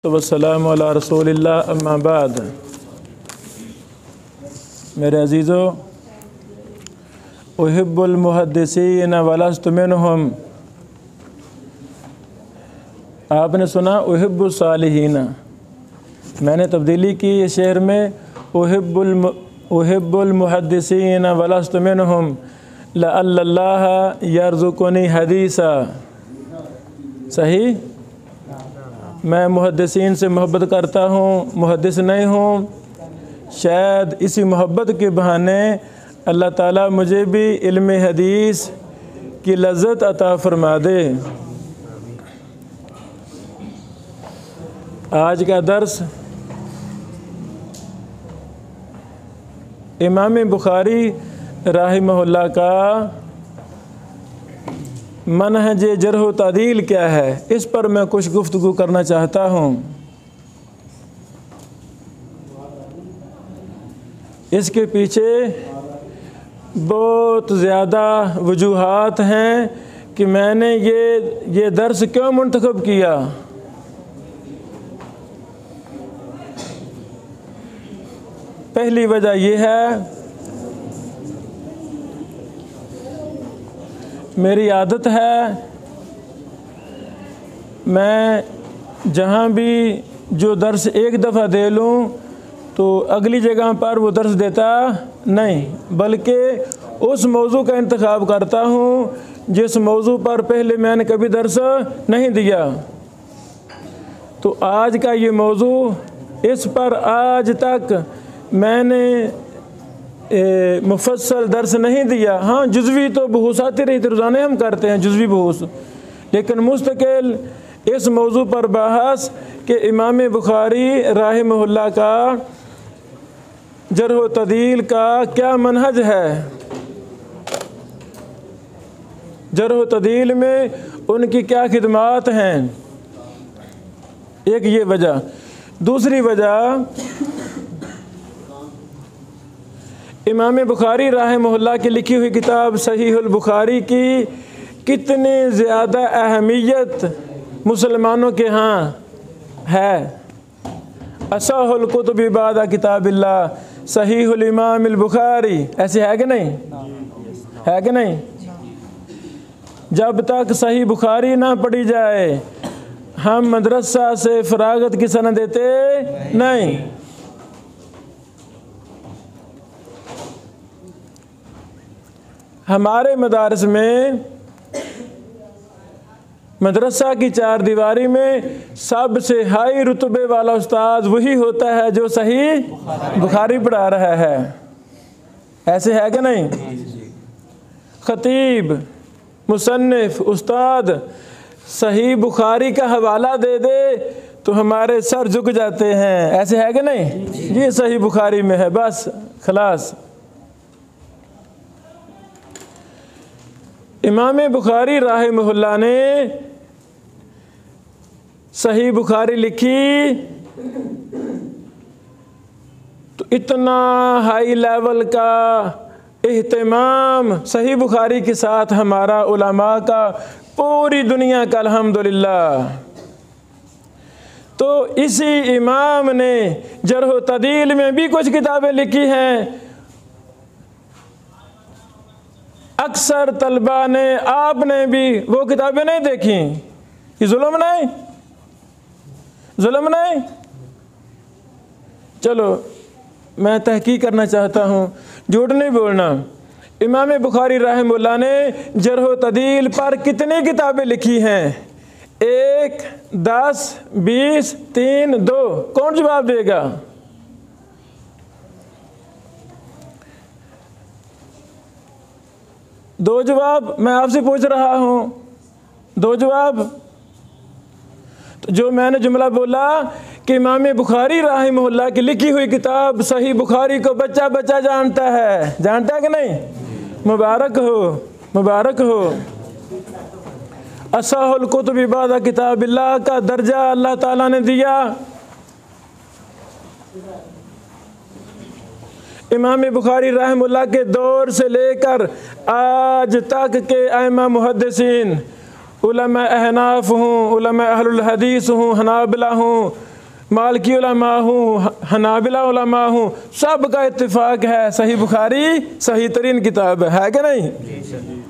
वस्सलामु अला रसूलिल्लाह अम्मा बाद। मेरे अजीज़ों, उहिब्बुल मुहद्दिसीन वलस्तु मिनहुम। आपने सुना उहिब्बुस सालिहीन, मैंने तब्दीली की इस शेर में उहिब्बुल मुहद्दिसीन वलस्तु मिनहुम लअल्लाह यरज़ुकुनी हदीसा। सही, मैं मुहद्दिसीन से मोहब्बत करता हूँ, मुहद्दिस नहीं हूँ। शायद इसी मोहब्बत के बहाने अल्लाह ताला मुझे भी इल्म हदीस की लज़्ज़त अता फरमा दे। आज का दर्स इमाम बुखारी राहिमहुल्लाह का मनहज जरह व तादील क्या है, इस पर मैं कुछ गुफ्तगू करना चाहता हूँ। इसके पीछे बहुत ज़्यादा वजूहात हैं कि मैंने ये दर्स क्यों मुंतखब किया। पहली वजह यह है, मेरी आदत है मैं जहाँ भी जो दर्स एक दफ़ा दे लूँ तो अगली जगह पर वो दर्स देता नहीं, बल्कि उस मौजू का इंतखाब करता हूँ जिस मौजू पर पहले मैंने कभी दर्स नहीं दिया। तो आज का ये मौजू, इस पर आज तक मैंने मुफस्सल दर्स नहीं दिया। हाँ, जुज़वी तो बहूस आती रही थी, रोज़ाना हम करते हैं जुज़वी बहूस, लेकिन मुस्तकिल इस मौजू पर बहस कि इमाम बुखारी राहिमहुल्लाह का जरह व तदील का क्या मनहज है, जरह व तदील में उनकी क्या खिदमात हैं। एक ये वजह। दूसरी वजह, इमाम बुखारी राहिमहुल्लाह की लिखी हुई किताब सहीहुल बुखारी की कितनी ज़्यादा अहमियत मुसलमानों के यहाँ है। असहुल कुतुबि बादा किताबिल्लाह सहीहुल इमामिल बुखारी, ऐसे है कि नहीं, है कि नहीं। जब तक सही बुखारी ना पढ़ी जाए हम मदरसा से फरागत की सनद देते नहीं। हमारे मदारस में मदरसा की चार दीवारी में सबसे हाई रुतबे वाला उस्ताद वही होता है जो सही बुखारी पढ़ा रहा है। ऐसे है कि नहीं। खतीब, मुसन्निफ, उस्ताद सही बुखारी का हवाला दे दे तो हमारे सर झुक जाते हैं। ऐसे है कि नहीं। ये सही बुखारी में है, बस खलास। इमाम बुखारी राहिमहुल्लाह ने सही बुखारी लिखी तो इतना हाई लेवल का एहतमाम सही बुखारी के साथ हमारा उलमा का पूरी दुनिया का अल्हम्दुलिल्लाह। तो इसी इमाम ने जरह व तदील में भी कुछ किताबें लिखी हैं। अक्सर तलबा ने, आपने भी वो किताबें नहीं देखी। ये जुल्म नहीं, जुल्म नहीं। चलो, मैं तहकीक करना चाहता हूँ, झूठ नहीं बोलना। इमाम बुखारी रहमतुल्लाह ने जरह व तदील पर कितनी किताबें लिखी हैं? 1, 10, 20, 3, 2। कौन जवाब देगा? दो जवाब मैं आपसे पूछ रहा हूँ, दो जवाब। तो जो मैंने जुमला बोला कि इमाम बुखारी राहिमहुल्लाह की लिखी हुई किताब सही बुखारी को बच्चा बच्चा जानता है, जानता है कि नहीं? मुबारक हो, मुबारक हो। असहुल कुतुबि बादा किताबिल्लाह का दर्जा अल्लाह ताला ने दिया। इमाम बुखारी रहमतुल्लाह के दौर से लेकर आज तक के आइमा मुहद्दिसीन, उलमा अहनाफ हूँ, उलमा अहलुल हदीस हूँ, हनाबिला हूँ, मालिकी उलमा हूँ, हनाबिला उलमा हूँ, सब का इत्तिफाक है सही बुखारी सही तरीन किताब है कि नहीं?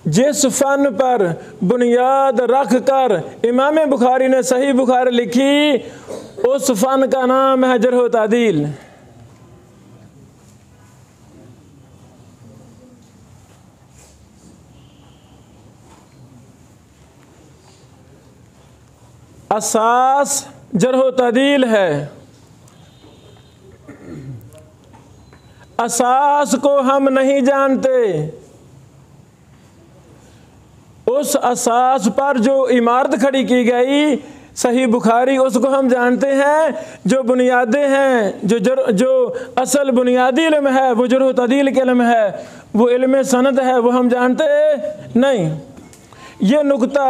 जिस फ़न पर बुनियाद रख कर इमाम बुखारी ने सही बुखारी लिखी, उस फ़न का नाम है जर्ह व तादील। असास जर्ह व तादील है। असास को हम नहीं जानते, उस असास पर जो इमारत खड़ी की गई सही बुखारी, उसको हम जानते हैं। जो बुनियादें हैं, जो असल बुनियादी इल्म है वो जर्ह व तादील के इल्म है, वो इल्म सनद है, वो हम जानते नहीं। ये नुक्ता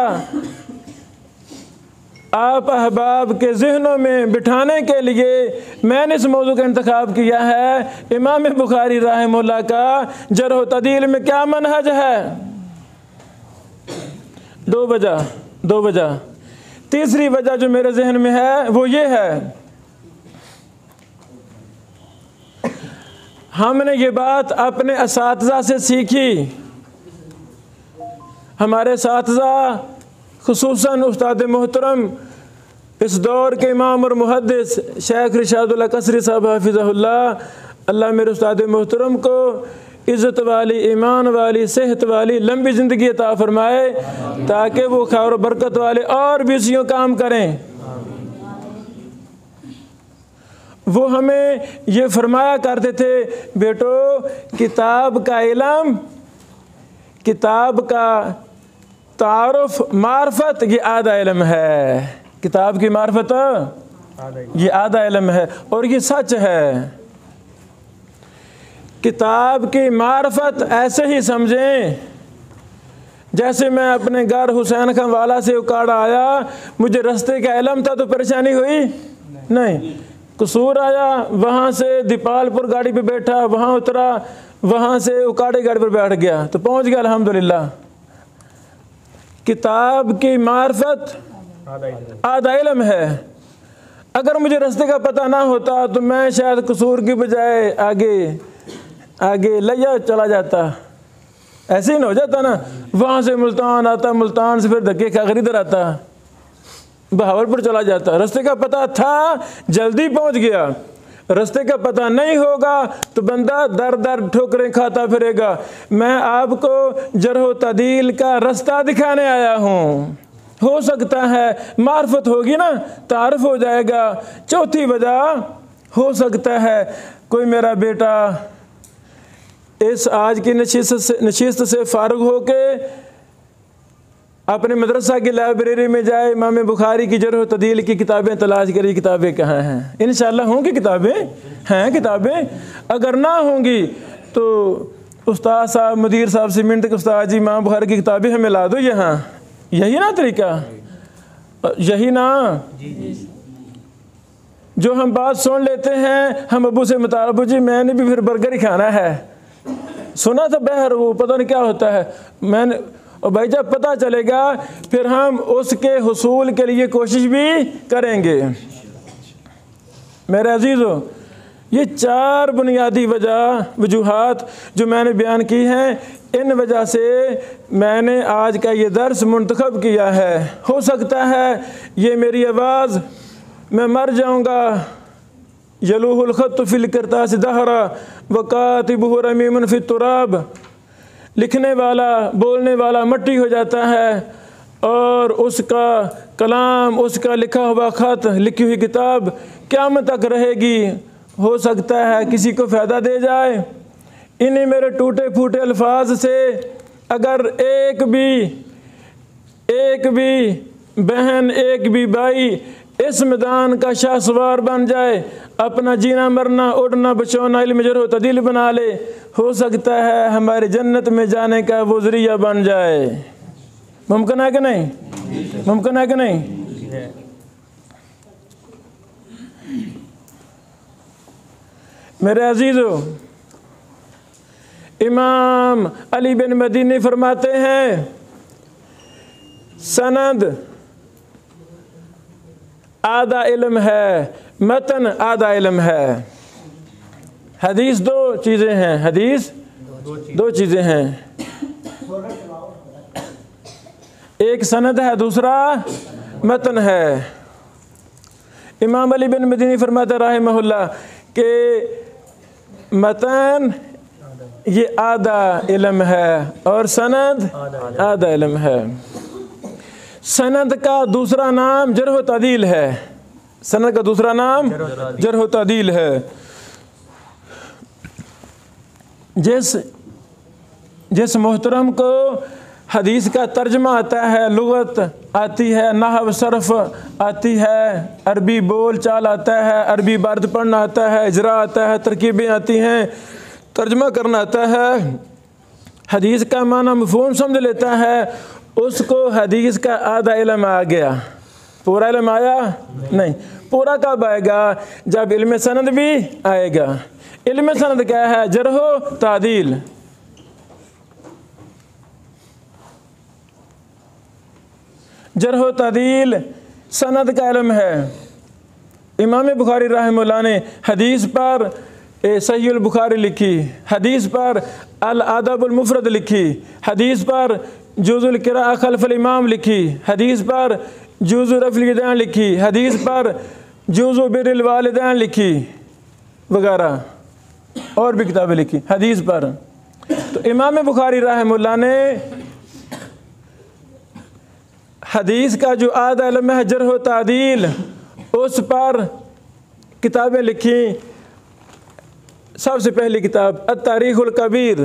आप अहबाब के ज़हनों में बिठाने के लिए मैंने इस मौजू का इंतखाब किया है। इमाम बुखारी रहमहुल्लाह का जर्ह व तादील में क्या मनहज है? दो वजह। तीसरी वजह जो मेरे जहन में है वो ये है, हमने ये बात अपने असातिज़ा से सीखी। हमारे असातिज़ा खुसूसन उस्ताद मोहतरम इस दौर के इमाम और मुहद्दिस शेख रिशादुल्लाह कसरी साहब हाफिज़हुल्लाह, अल्लाह मेरे उस्ताद मोहतरम को इज़्ज़त वाली, ईमान वाली, सेहत वाली लंबी ज़िंदगी अता फरमाए, ताकि वो खैर और बरकत वाले और भी इसी काम करें। वो हमें ये फरमाया करते थे, बेटो किताब का इल्म, किताब का तारुफ मार्फत ये आधा इल्म है। किताब की मार्फत ये आधा इल्म है, और ये सच है। किताब की मार्फत ऐसे ही समझें जैसे मैं अपने घर हुसैन खान वाला से उकाड़ा आया, मुझे रास्ते का इल्म था तो परेशानी हुई नहीं। कसूर आया, वहाँ से दीपालपुर गाड़ी पे बैठा, वहाँ उतरा, वहाँ से उकाड़े गाड़ी पर बैठ गया तो पहुँच गया अल्हम्दुलिल्लाह। किताब की मार्फत आधा इल्म है। अगर मुझे रास्ते का पता ना होता तो मैं शायद कसूर की बजाय आगे लिया चला जाता, ऐसे ही ना हो जाता ना। वहाँ से मुल्तान आता, मुल्तान से फिर धक्के खाकर इधर आता, बहावलपुर चला जाता। रास्ते का पता था, जल्दी पहुँच गया। रास्ते का पता नहीं होगा तो बंदा दर दर ठोकरें खाता फिरेगा। मैं आपको जर्ह व तादील का रास्ता दिखाने आया हूँ। हो सकता है मार्फत होगी ना, तारफ़ हो जाएगा। चौथी वजह, हो सकता है कोई मेरा बेटा इस आज की नशिस्त से फारुग होके अपने मदरसा की लाइब्रेरी में जाए, इमाम बुखारी की जर्ह व तादील की किताबें तलाश करी, किताबें कहाँ हैं। इंशाअल्लाह होंगी किताबें, हैं किताबें। अगर ना होंगी तो उस्ताद साहब, मुदीर साहब से मिनट के उस्ताद जी इमाम बुखारी की किताबें हमें ला दो यहाँ। यही ना तरीका, यही ना जो हम बात सुन लेते हैं। हम अबू से मता, अबू जी मैंने भी फिर बर्गर ही खाना है, सुना था बहर वो पता नहीं क्या होता है मैंने, और भाई जब पता चलेगा फिर हम उसके हुसूल के लिए कोशिश भी करेंगे। मेरे अजीज़ों, ये चार बुनियादी वजूहात जो मैंने बयान की हैं, इन वजह से मैंने आज का ये दर्स मुंतखब किया है। हो सकता है ये मेरी आवाज़, मैं मर जाऊँगा, यलूहुल ख़त्तु फ़िल किरतास दहरा व कातिबुहु रमीमुन फ़ित तुराब, लिखने वाला, बोलने वाला मट्टी हो जाता है और उसका कलाम, उसका लिखा हुआ ख़त, लिखी हुई किताब क़यामत तक रहेगी। हो सकता है किसी को फ़ायदा दे जाए। इन्हीं मेरे टूटे फूटे अल्फाज से अगर एक भी बहन, एक भी भाई इस मैदान का शाहसवार बन जाए, अपना जीना मरना, उड़ना बचौना इल्म जर्ह व तादील बना ले, हो सकता है हमारे जन्नत में जाने का वो ज़रिया बन जाए। मुमकिन है कि नहीं? मुमकिन है कि नहीं? मेरे अजीज़ों, इमाम अली बिन मदीनी फरमाते हैं सनद आधा इल्म है, मतन आधा इल्म है। हदीस दो चीज़ें हैं, हदीस दो चीज़ें हैं, एक सनद है, दूसरा मतन है। इमाम अली बिन मदीनी फरमाते रहमहुल्लाह के मतन ये आधा इल्म है और सनद आधा इल्म है। सनद का दूसरा नाम जरह व तादील है, सनद का दूसरा नाम जरह व तादील है। जिस मोहतरम को हदीस का तर्जमा आता है, लुगत आती है, नहव सरफ आती है, अरबी बोल चाल आता है, अरबी इबारत पढ़ना आता है, इजरा आता है, तरकीबें आती हैं, तर्जमा करना आता है, हदीस का माना मफ़हूम समझ लेता है, उसको हदीस का आधा इल्म आ गया। पूरा इल्म आया नहीं। पूरा कब आएगा? जब इल्म सनद भी आएगा। इल्म सनद क्या है? जरह व तादील। जरह व तादील सनद का इल्म है। इमाम बुखारी रहमतुल्लाह ने हदीस पर सहीह अल बुखारी लिखी, हदीस पर अल अदब अल मुफरद लिखी, हदीस पर जुज़ुल क़िराअह खल्फ़ल इमाम लिखी, हदीस पर जुज़ु रफ़्ल यदैन लिखी, हदीस पर जुज़ु बिर्रिल वालिदैन लिखी वगैरह और भी किताबें लिखी हदीस पर। तो इमाम बुखारी रहमतुल्लाह ने हदीस का जो आधा इल्म है जरह व तादील, उस पर किताबें लिखी। सबसे पहली किताब अत-तारीख़ुल कबीर,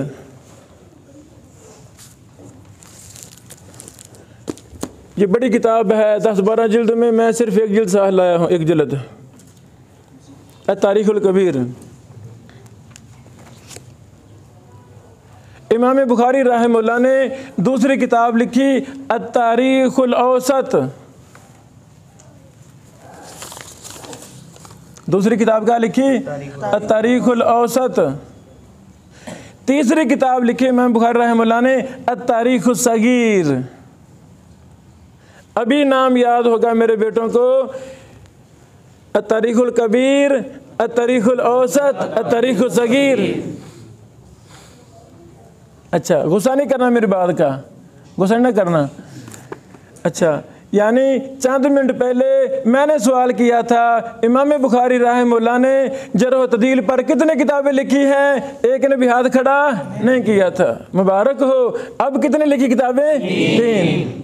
ये बड़ी किताब है, 10-12 जिल्द में, मैं सिर्फ एक जिल्द साथ लाया हूँ, एक जिल्द अत-तारीख़ुल कबीर। इमाम बुखारी रहमतुल्लाह ने दूसरी किताब लिखी अत-तारीख़ुल औसत। दूसरी किताब क्या लिखी? अत-तारीख़ुल औसत। तीसरी किताब लिखी इमाम बुखारी रहमतुल्लाह ने अत-तारीख़ुस सगीर। अभी नाम याद होगा मेरे बेटों को, अत-तारीख़ुल कबीर, अत-तारीख़ुल औसत, अत-तारीख़ुस सगीर। अच्छा, गुस्सा नहीं करना मेरी बात का, गुस्सा नहीं करना। अच्छा, यानी चंद मिनट पहले मैंने सवाल किया था इमाम बुखारी रहमतुल्लाह ने जरह व तादील पर कितने किताबें लिखी हैं? एक ने भी हाथ खड़ा नहीं किया था, मुबारक हो। अब कितने लिखी किताबें? 3।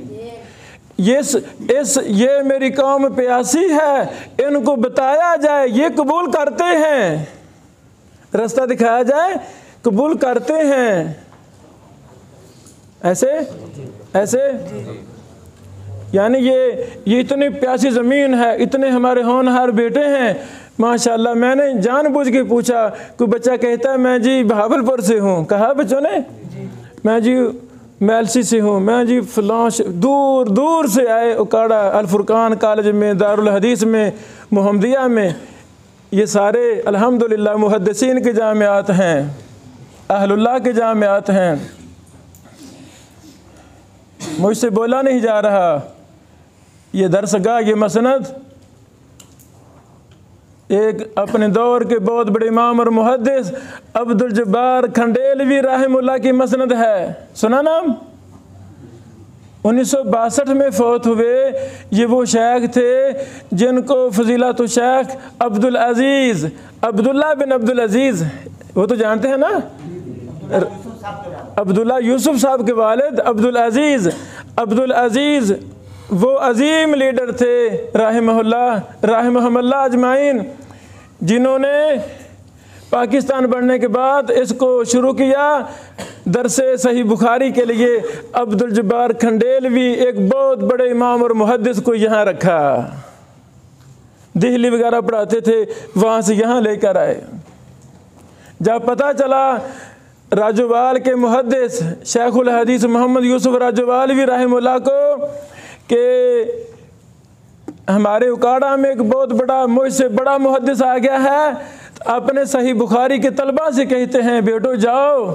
ये मेरी कौम प्यासी है, इनको बताया जाए, ये कबूल करते हैं, रास्ता दिखाया जाए, कबूल करते हैं। ऐसे यानी ये इतनी प्यासी ज़मीन है, इतने हमारे होनहार बेटे हैं माशाल्लाह। मैंने जानबूझ के पूछा, कोई बच्चा कहता है मैं जी बहावलपुर से हूँ, कहा बच्चों ने? मैं जी मैलसी से हूँ, मैं जी फलां दूर दूर से आए, उकाड़ा अल फुरकान कॉलेज में, दारुल हदीस में, मुहम्मदिया में। ये सारे अल्हम्दुलिल्लाह मुहद्दिसीन के जामियात हैं, अहलुल्लाह के जामियात हैं। मुझसे बोला नहीं जा रहा। ये दरसगाह, ये मसनद एक अपने दौर के बहुत बड़े इमाम और मुहद्दिस अब्दुल जब्बार खंडेलवी रहमतुल्लाह की मसनद है। सुना नाम? 1962 में फौत हुए। ये वो शेख थे जिनको फजीलत शेख अब्दुल अजीज़, अब्दुल्ला बिन अब्दुल अजीज़, वो तो जानते हैं ना, अब्दुल्ला यूसुफ साहब के वालिद अब्दुल अजीज़। अब्दुल अजीज़ वो अजीम लीडर थे रहमहुल्लाह अजमाइन, जिन्होंने पाकिस्तान बनने के बाद इसको शुरू किया दरसे सही बुखारी के लिए। अब्दुल जब्बार खंडेलवी एक बहुत बड़े इमाम और मुहद्दिस को यहाँ रखा, दिल्ली वगैरह पढ़ाते थे, वहाँ से यहाँ लेकर आए। जब पता चला राजोवाल के मुहद्दिस शेखुल हदीस मोहम्मद यूसुफ राजोवालवी रहमतुल्लाह को कि हमारे उकाड़ा में एक बहुत बड़ा, मुझसे बड़ा मुहद्दिस आ गया है, तो अपने सही बुखारी के तलबा से कहते हैं बेटो जाओ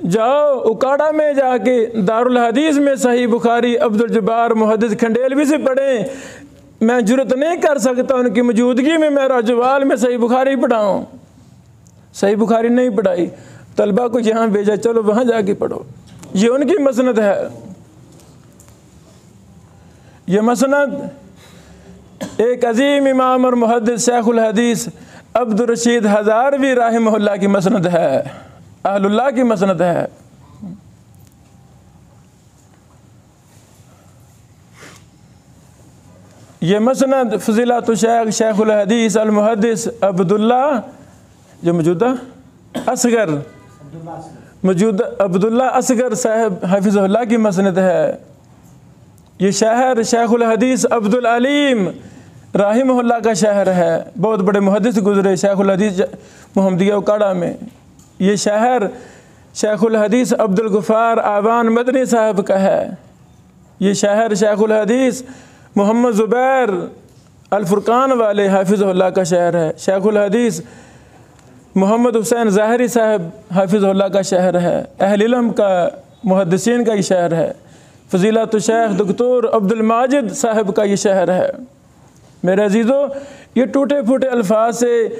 जाओ उकाड़ा में जाके दारुल हदीस में सही बुखारी अब्दुल जब्बार मुहद्दिस खंडेलवी से पढ़ें। मैं जुर्रत नहीं कर सकता उनकी मौजूदगी में मैं राजवाल में सही बुखारी पढ़ाऊँ। सही बुखारी नहीं पढ़ाई, तलबा को यहाँ भेजा, चलो वहाँ जाके पढ़ो। ये उनकी मसनद है। ये मसनद एक अजीम इमाम और मुहद्दिस शेखुल हदीस अब्दुल रशीद हज़ारवी रहमहुल्लाह की मसनद है, अहलुल्लाह की मसनद है। ये मसनद फजीलत शेख शेखुल हदीस अल मुहद्दिस अब्दुल्ला जो मौजूदा अब्दुल्ला असगर साहब हफिज़हुल्लाह की मसनद है। ये शहर शेखुल हदीस अब्दुल अलीम रहमहुल्लाह का शहर है। बहुत बड़े मुहद्दिस गुजरे शेखुल हदीस मुहम्मदिया उकाड़ा में। ये शहर शेखुल हदीस अब्दुल गफ़ार आवान मदनी साहब का है। ये शहर शेखुल हदीस मोहम्मद ज़ुबैर अल फुरकान वाले हाफिज़हुल्लाह का शहर है। शेखुल हदीस मोहम्मद हुसैन ज़ाहरी साहब हाफिज़हुल्लाह का शहर है। अहल इल्म का मुहद्दिसीन का ये शहर है। फ़ज़ीलत शेख डॉक्टर अब्दुल माजिद साहब का ये शहर है। मेरे अजीज़ों, ये टूटे फूटे अल्फाज से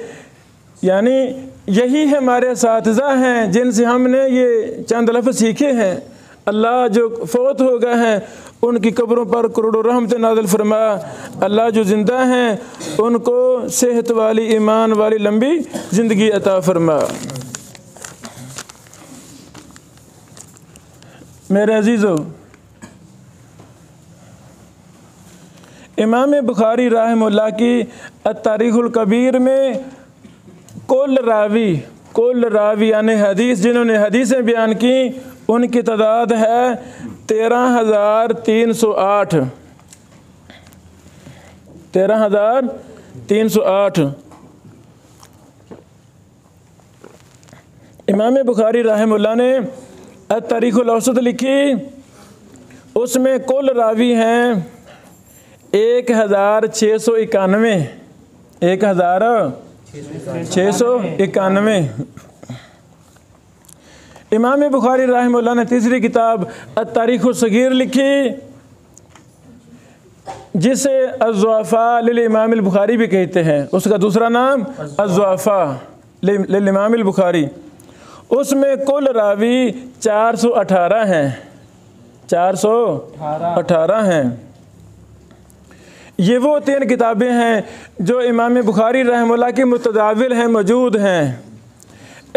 यानी यही हमारे असातिज़ा हैं जिनसे हमने ये चंद लफ्ज़ सीखे हैं। अल्लाह जो फ़ौत हो गए हैं उनकी कब्रों पर करोड़ों रहमत नाज़िल फरमा। अल्लाह जो ज़िंदा हैं उनको सेहत वाली ईमान वाली लंबी ज़िंदगी अता फरमा। मेरे अजीज़ों, इमाम बुखारी रहमहुल्लाह की अत-तारीख़ुल कबीर में कुल रावी यानी हदीस जिन्होंने हदीसें बयान की उनकी तादाद है 13,308। 13,308। इमाम बुखारी रहमहुल्लाह ने अत-तारीख़ुल औसत लिखी, उसमें कुल रावी हैं 1,691। 1,691। इमाम बुखारी रहमहुल्लाह ने तीसरी किताब अत-तारीख़ुस सगीर लिखी जिसे अज़्ज़ुअफ़ा लिल इमाम अल बुखारी भी कहते हैं। उसका दूसरा नाम अज़्ज़ुअफ़ा लिल इमाम अल बुखारी। उसमें कुल रावी 418 हैं। 418 हैं। ये वो 3 किताबें हैं जो इमाम बुखारी रहमहुल्लाह की मुतदाविल हैं, मौजूद हैं।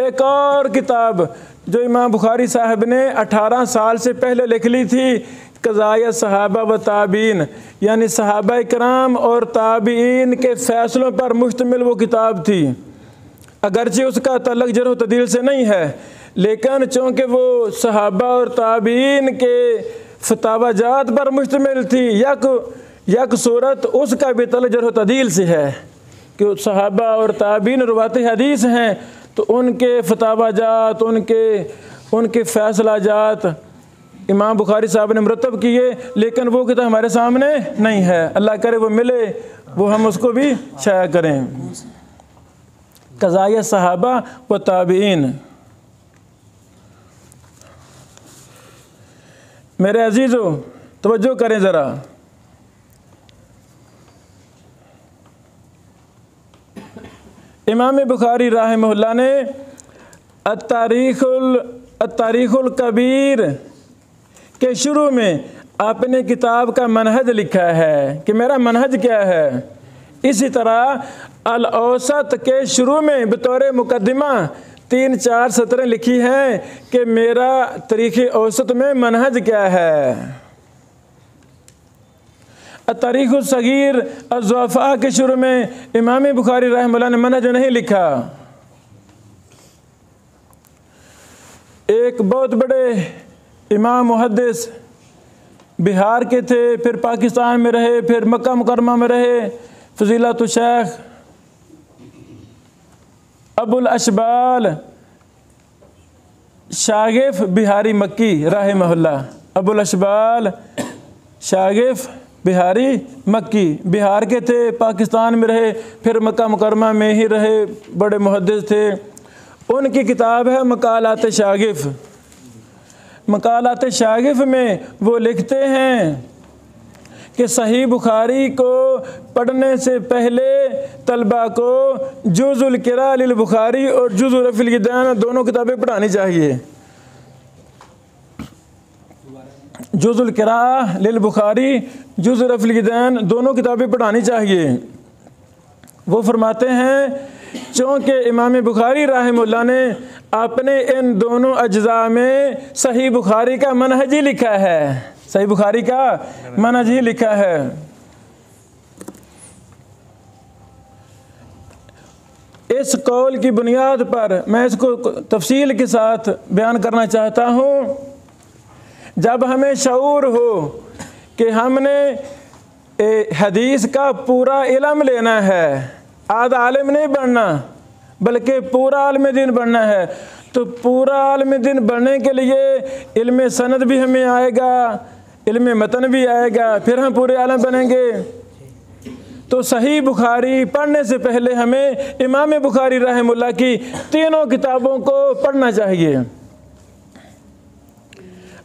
एक और किताब जो इमाम बुखारी साहब ने 18 साल से पहले लिख ली थी, क़ज़ाया सहाबा व ताबीन, यानी सहाबा इकराम और ताबीन के फ़ैसलों पर मुश्तमिल वो किताब थी। अगरचे उसका तल्लुक़ जर्ह व तअदील से नहीं है, लेकिन चूँकि वो सहाबा और ताबीन के फतावाजात पर मुश्तमिल थी, यक सूरत उसका भी तल्लुक़ जर्ह व तअदील से है कि सहाबा और ताबीन रुवात हदीस हैं, तो उनके फतावाजात उनके फ़ैसलाजात इमाम बुखारी साहब ने मुरतब किए, लेकिन वो किताब हमारे सामने नहीं है। अल्लाह करे वो मिले, वो हम उसको भी शाया करें। क़ज़ाया सहाबा व ताबीन। मेरे अजीज़ों, तवज्जो करें ज़रा। इमाम बुखारी रहमहुल्लाह ने अत-तारीख़ुल कबीर के शुरू में अपने किताब का मनहज लिखा है कि मेरा मनहज क्या है। इसी तरह अल औसत के शुरू में बतौर मुकद्दिमा 3-4 सतरें लिखी हैं कि मेरा तरीक़े औसत में मनहज क्या है। अत-तारीख़ुस सगीर अज़्ज़ुअफ़ा के शुरू में इमाम बुखारी रहमहुल्लाह ने मनहज नहीं लिखा। एक बहुत बड़े इमाम मुहद्दिस बिहार के थे, फिर पाकिस्तान में रहे, फिर मक्का मुकरमा में रहे, फ़ज़ीलत शेख अबुल अशबाल शागिफ़ बिहारी मक्की रहमहुल्लाह। अबुल अशबाल शागिफ़ बिहारी मक्की बिहार के थे, पाकिस्तान में रहे, फिर मक्का मुकरमा में ही रहे, बड़े मुहद्दिस थे। उनकी किताब है मकालात शागिफ़। मकालात शागिफ में वो लिखते हैं कि सही बुखारी को पढ़ने से पहले तलबा को जुज़ुल क़िरा लिल बुखारी और जुज़ुल रफ़िल यदैन दोनों किताबें पढ़ानी चाहिए। जुज़ुल क़िरा लिल बुखारी, जुज़ुल रफ़िल यदैन दोनों किताबें पढ़ानी चाहिए। वो फरमाते हैं चूँकि इमाम बुखारी रहमहुल्लाह ने अपने इन दोनों अज्ज़ा में सही बुखारी का मनहज ही लिखा है, सही बुखारी का मनहज ही लिखा है। इस कौल की बुनियाद पर मैं इसको तफसील के साथ बयान करना चाहता हूँ। जब हमें शऊर हो कि हमने हदीस का पूरा इल्म लेना है, आधा आलिम नहीं बनना बल्कि पूरा आलिम दीन बनना है, तो पूरा आलिम दीन बनने के लिए इल्म सनद भी हमें आएगा, इल्म मतन भी आएगा, फिर हम पूरे आलिम बनेंगे। तो सही बुखारी पढ़ने से पहले हमें इमाम बुखारी रहमहुल्लाह की तीनों किताबों को पढ़ना चाहिए।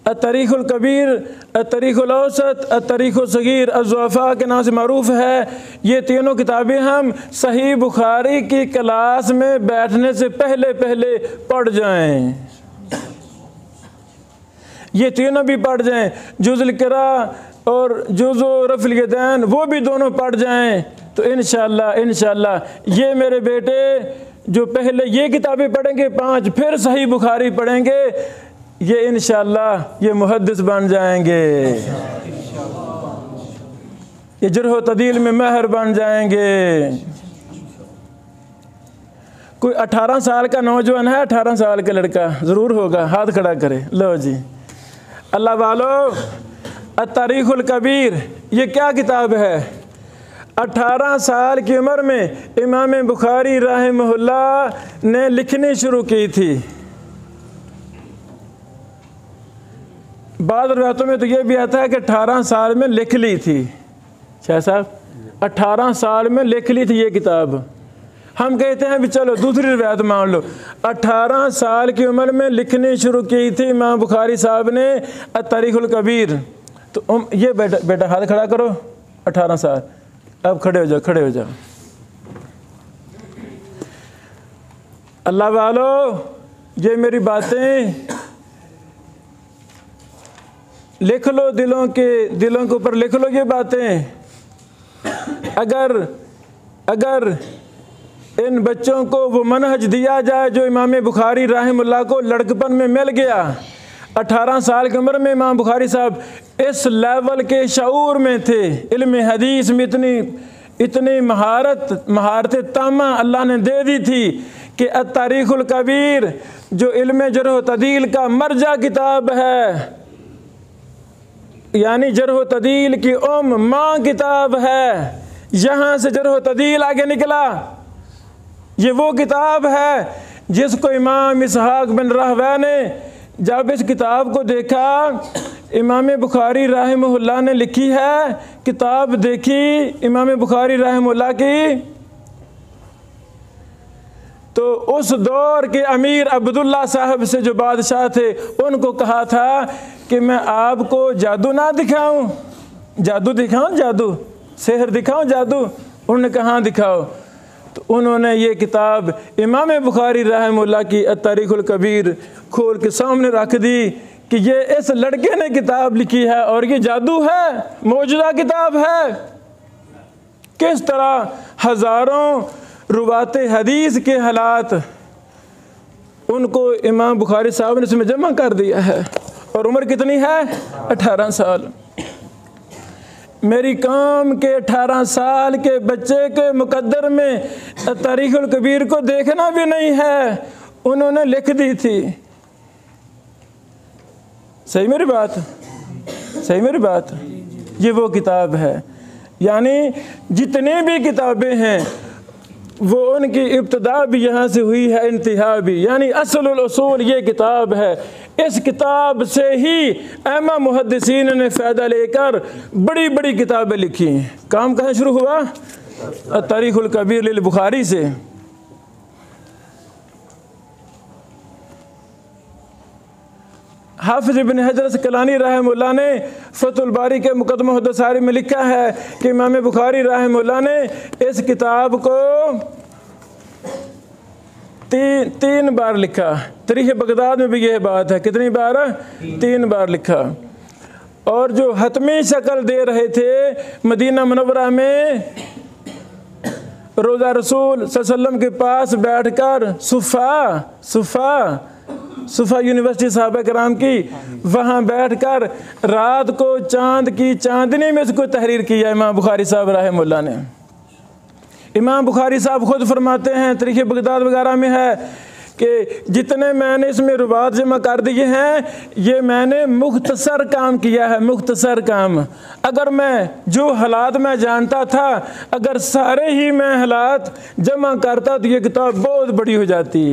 अत-तारीख़ुल कबीर, अत-तारीख़ुल औसत, अत-तारीख़ुल सगीर अज़-ज़ुअफ़ा के नाम से मारूफ़ है। ये तीनों किताबें हम सही बुखारी की क्लास में बैठने से पहले पहले पढ़ जाएं, ये तीनों भी पढ़ जाएं। जुज़ुल क़िरा और जुज़ुल रफ़िल यदैन वो भी दोनों पढ़ जाएं, तो इंशाअल्लाह ये मेरे बेटे जो पहले ये किताबें पढ़ेंगे 5, फिर सही बुखारी पढ़ेंगे, ये इंशाअल्लाह ये मुहद्दिस बन जाएंगे, ये जरह व तदील में माहिर बन जाएंगे। कोई 18 साल का नौजवान है, 18 साल का लड़का ज़रूर होगा, हाथ खड़ा करे। लो जी, अल्लाह वालो, अत-तारीख़ुल कबीर ये क्या किताब है? 18 साल की उम्र में इमाम बुखारी रहमहुल्लाह ने लिखनी शुरू की थी। बाद रिवायतों में तो ये भी आता है कि 18 साल में लिख ली थी। शाह साहब 18 साल में लिख ली थी ये किताब। हम कहते हैं भी चलो दूसरी रिवायत मान लो, 18 साल की उम्र में लिखनी शुरू की थी इमाम बुखारी साहब ने अत-तारीख़ुल कबीर। तो ये बेटा हाथ खड़ा करो, 18 साल, अब खड़े हो जाओ, खड़े हो जाओ। अल्लाह वालो, ये मेरी बातें लिख लो, दिलों के ऊपर लिख लो ये बातें। अगर इन बच्चों को वो मनहज दिया जाए जो इमाम बुखारी रहमहुल्लाह को लड़कपन में मिल गया। 18 साल की उम्र में इमाम बुखारी साहब इस लेवल के शऊर में थे, इल्म हदीस में इतनी महारत तामा अल्लाह ने दे दी थी कि अत-तारीख़ुल कबीर जो इल्म जरह व तदील का मर्जा किताब है, यानी जरह व तदील की माँ किताब है, यहाँ से जरह व तदील आगे निकला। ये वो किताब है जिसको इमाम इसहाक़ बिन राहवै ने जब इस किताब को देखा, इमाम बुखारी रहमहुल्लाह ने लिखी है किताब, देखी इमाम बुखारी रहमहुल्लाह की, तो उस दौर के अमीर अब्दुल्ला साहब से जो बादशाह थे उनको कहा था कि मैं आपको जादू ना दिखाऊं, जादू दिखाऊं, जादू सेहर दिखाऊं, जादू। उन्होंने कहा हाँ दिखाओ। तो उन्होंने ये किताब इमाम बुखारी रहमहुल्लाह की अत-तारीख़ुल कबीर खोल के सामने रख दी कि ये इस लड़के ने किताब लिखी है और ये जादू है, मौजूदा किताब है। किस तरह हज़ारों रुवाते हदीस के हालात उनको इमाम बुखारी साहब ने इसमें जमा कर दिया है। और उम्र कितनी है? 18 साल। मेरी कौम के 18 साल के बच्चे के मुकद्दर में तारीख़ुल कबीर को देखना भी नहीं है, उन्होंने लिख दी थी। सही मेरी बात? सही मेरी बात? ये वो किताब है। यानी जितनी भी किताबें हैं वो उनकी इब्तिदा भी यहाँ से हुई है, इंतहा भी, यानी असलुल उसूल ये किताब है। इस किताब से ही अइम्मा मुहद्दिसीन ने फ़ायदा लेकर बड़ी बड़ी किताबें लिखी हैं। काम कहाँ शुरू हुआ? तारीख़ुल कबीर लिल बुखारी से। हाफिज इब्न हजर अस्कलानी रहमहुल्लाह ने फतहुल बारी के मुकदमा हुद्दसारी में लिखा है कि इमाम बुखारी रहमहुल्लाह ने इस किताब को तीन बार लिखा। तारीख़ बगदाद में भी यह बात है, कितनी बार? 3 बार लिखा। और जो हतमी शक्ल दे रहे थे मदीना मुनव्वरा में रोज़ा रसूल सल्लल्लाहु अलैहि वसल्लम के पास बैठकर सुफ़ा यूनिवर्सिटी साहबा कराम की, वहाँ बैठकर रात को चाँद की चांदनी में इसको तहरीर किया इमाम बुखारी साहब रहमहुल्लाह ने। इमाम बुखारी साहब खुद फरमाते हैं, तारीख़ बगदाद वगैरह में है कि जितने मैंने इसमें रुबात जमा कर दिए हैं ये मैंने मुख्तसर काम किया है, मुख्तसर काम। अगर मैं जो हालात मैं जानता था अगर सारे ही मैं हालात जमा करता तो ये किताब बहुत बड़ी हो जाती,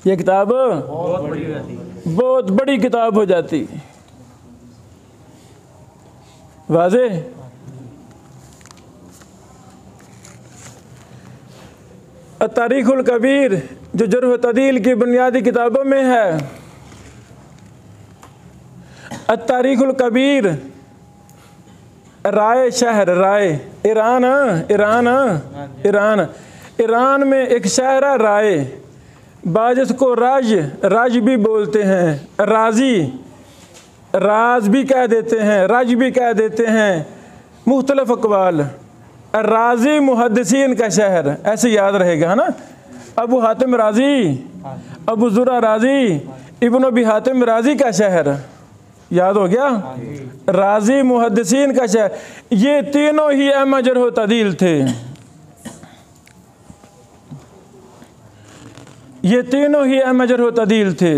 ये किताब बहुत बड़ी किताब हो जाती। वाज़े? तारीख़ुल कबीर जो जर्ह तदील की बुनियादी किताबों में है, तारीख़ुल कबीर राय शहर, राय ईरान में एक शहर है राय, बाजिस को राज भी बोलते हैं, राज भी कह देते हैं, राज भी कह देते हैं, मुख्तलिफ अक़वाल। राज़ी मुहद्दिसीन का शहर, ऐसे याद रहेगा है ना। अबू हातिम राज़ी, अबू ज़ुरा राज़ी, इब्न अबी हातिम राज़ी का शहर, याद हो गया? राज़ी मुहद्दिसीन का शहर। ये तीनों ही अइम्मा जर्ह तदील थे, ये तीनों ही अइम्मा जर्ह तदील थे।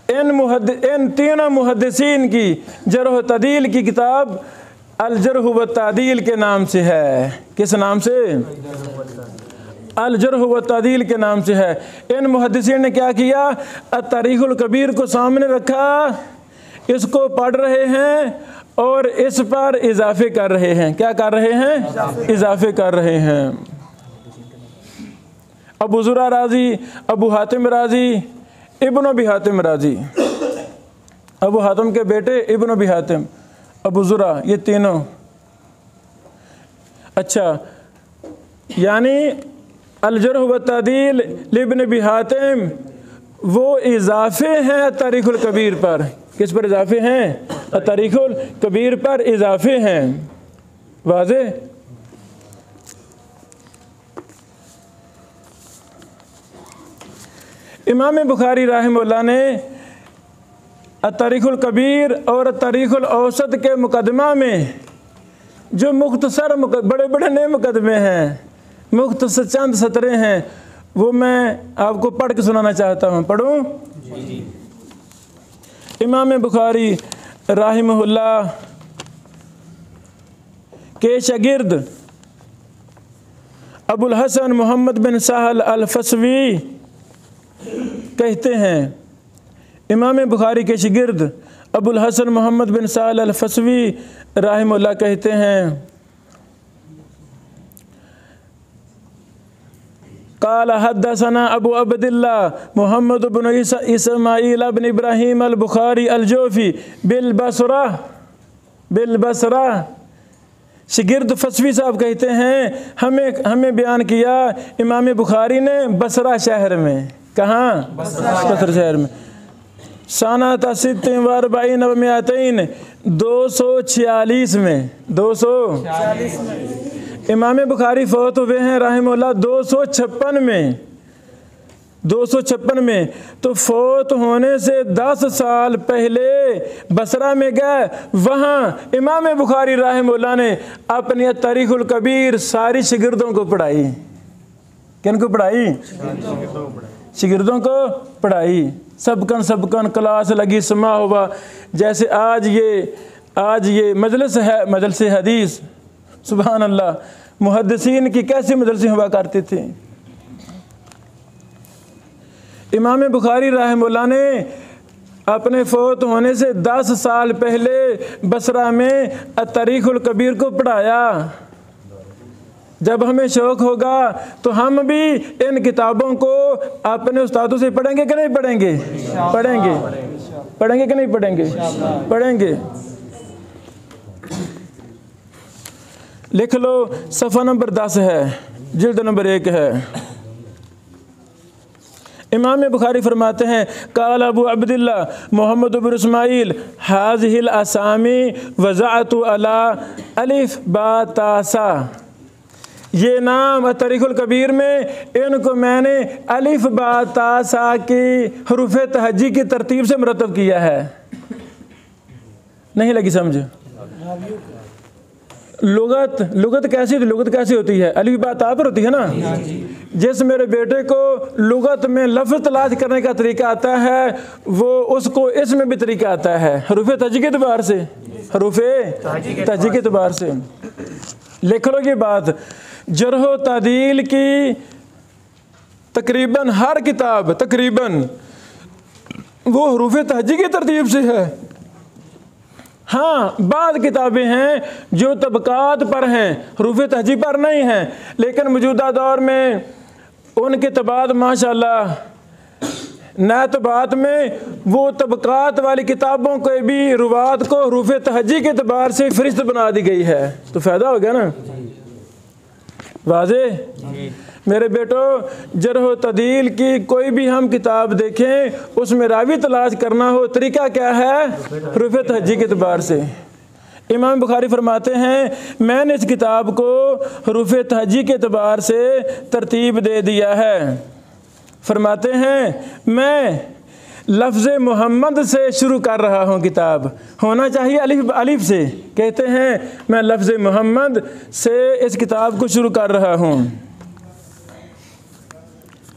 इन तीनों मुहद्दिसीन की जर्ह तदील की किताब अल जर्ह व तादील के नाम से है। किस नाम से? अल जर्ह व तादील के नाम से है। इन मुहद्दिसीन ने क्या किया? तारीख़ुल कबीर को सामने रखा, इसको पढ़ रहे हैं और इस पर इजाफे कर रहे हैं। क्या कर रहे हैं? इजाफे कर रहे हैं। अबू ज़ुरा राज़ी, अबू हातिम राज़ी, इब्न अबी हातिम राज़ी, अबू हातिम के बेटे इब्न अबी हातिम, अबू ज़ुरा, ये तीनों। अच्छा, यानी अल जर्ह व तादील लिब्न अबी हातिम वो इजाफे हैं तारीख़ुल कबीर पर। किस पर इजाफे हैं? तारीख़ुल कबीर पर इजाफे हैं। वाज़े? इमाम बुखारी रहमहुल्लाह ने तारीख़ुल कबीर और तारीख़ुल औसत के मुकदमा में जो मुख्तसर बड़े बड़े नए मुकदमे हैं, मुख्तसर चंद सतरें हैं, वो मैं आपको पढ़ के सुनाना चाहता हूँ। पढ़ूँ? इमाम बुखारी रहमहुल्लाह के शागिर्द अबुल हसन मोहम्मद बिन साहल अल फसवी कहते हैं, इमाम बुखारी के शागिर्द अबुल हसन मोहम्मद बिन साहल अल फसवी रहमहुल्लाह कहते हैं, क़ाल हद्दसना अबू अब्दिल्लाह मोहम्मद बिन इस्माईल बिन इब्राहीम अल बुखारी अल जोफ़ी बिल बसरा। शागिर्द फसवी साहब कहते हैं हमें बयान किया इमाम बुखारी ने बसरा शहर में। कहाँ? बसरा शहर में। साना तसित्तिन व अर्बईन व मिअतैन 246 में, 246 में इमाम बुखारी फौत हुए हैं रहमहुल्लाह 256 में, 256 में। तो फौत होने से 10 साल पहले बसरा में गए, वहाँ इमाम बुखारी रहमहुल्लाह ने अपनी तारीख़ुल कबीर सारी शागिर्दों को पढ़ाई। किन को पढ़ाई? शागिर्दों को पढ़ाई। सबकन क्लास लगी, समा हुआ। जैसे आज ये मजलिस है, मजलिस हदीस, सुभान अल्लाह, मुहद्दिसीन की कैसी मजलिसें हुआ करती थी। इमाम बुखारी रहमहुल्लाह ने अपने फौत होने से 10 साल पहले बसरा में तारीख़ुल कबीर को पढ़ाया। जब हमें शौक़ होगा तो हम भी इन किताबों को अपने उस्तादों से पढ़ेंगे कि नहीं पढ़ेंगे? पढ़ेंगे कि नहीं पढ़ेंगे? लिख लो, सफ़ा नंबर 10 है, जिल्द नंबर 1 है। इमाम बुखारी फरमाते हैं, काल अबू अब्दुल्ला मोहम्मद बिन इस्माइल हाज़िहिल असामी वज़अतु अला अलिफ बा तासा। ये नाम तरीक़ुल कबीर में इनको मैंने अलिफ बा तासा की हरूफ तहज्जी की तरतीब से मुरतब किया है। नहीं लगी समझ? लुगत कैसी होती है? अलिफ बा ता पर होती है ना। जिस मेरे बेटे को लुगत में लफ्ज़ तलाश करने का तरीका आता है, वो उसको इसमें भी तरीका आता है, हरूफ तहज्जी के एतबार से, हरूफ तहज्जी के एतबार से। लिख लो ये बात, जरह व तादील की तकरीबन हर किताब तकरीबन वो हरूफ तहज्जी की तरतीब से है। हाँ, बाद किताबें हैं जो तबकात पर हैं, हरूफ तहज्जी पर नहीं हैं, लेकिन मौजूदा दौर में उनके तबाद माशाअल्लाह नातबात में वो तबकात वाली किताबों के भी रुवात को हरूफ तहज्जी के एतबार से फ़हरिस्त बना दी गई है। तो फ़ायदा हो गया ना? वाज़े मेरे बेटो, जरह व तदील की कोई भी हम किताब देखें, उसमें रावी तलाश करना हो, तरीका क्या है? हरूफ तहज्जी के एतबार से। इमाम बुखारी फरमाते हैं, मैंने इस किताब को हरूफ तहज्जी के एतबार से तरतीब दे दिया है। फरमाते हैं, मैं लफ्ज़ मोहम्मद से शुरू कर रहा हूँ। किताब होना चाहिए अलिफ से। कहते हैं, मैं लफ्ज़ मोहम्मद से इस किताब को शुरू कर रहा हूँ।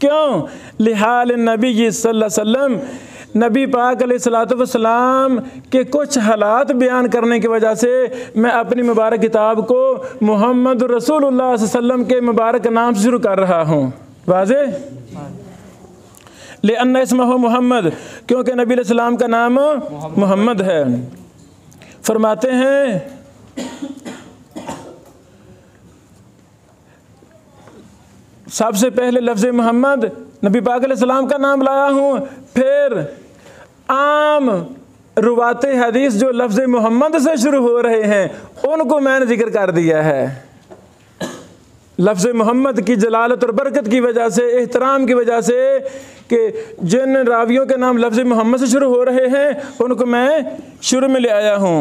क्यों? लिहाल नबी सल्लल्लाहु अलैहि वसल्लम, नबी पाक अलैहिस्सलातु वस्सलाम के कुछ हालात बयान करने की वजह से मैं अपनी मुबारक किताब को मोहम्मद रसूलुल्लाह सल्लल्लाहु अलैहि वसल्लम के मुबारक नाम से शुरू कर रहा हूँ। वाज़े ले अन्ना इसमहु मोहम्मद, क्योंकि नबी अलैहिस्सलाम का नाम मोहम्मद है। फरमाते हैं, सबसे पहले लफ्ज़ मोहम्मद नबी पाक अलैहिस्सलाम का नाम लाया हूँ, फिर आम रुवाते हदीस जो लफ्ज़ मोहम्मद से शुरू हो रहे हैं उनको मैंने जिक्र कर दिया है। लफ्ज़ मोहम्मद की जलालत और बरकत की वजह से, एहतराम की वजह से, कि जिन रावियों के नाम लफ्ज़ मोहम्मद से शुरू हो रहे हैं उनको मैं शुरू में ले आया हूँ।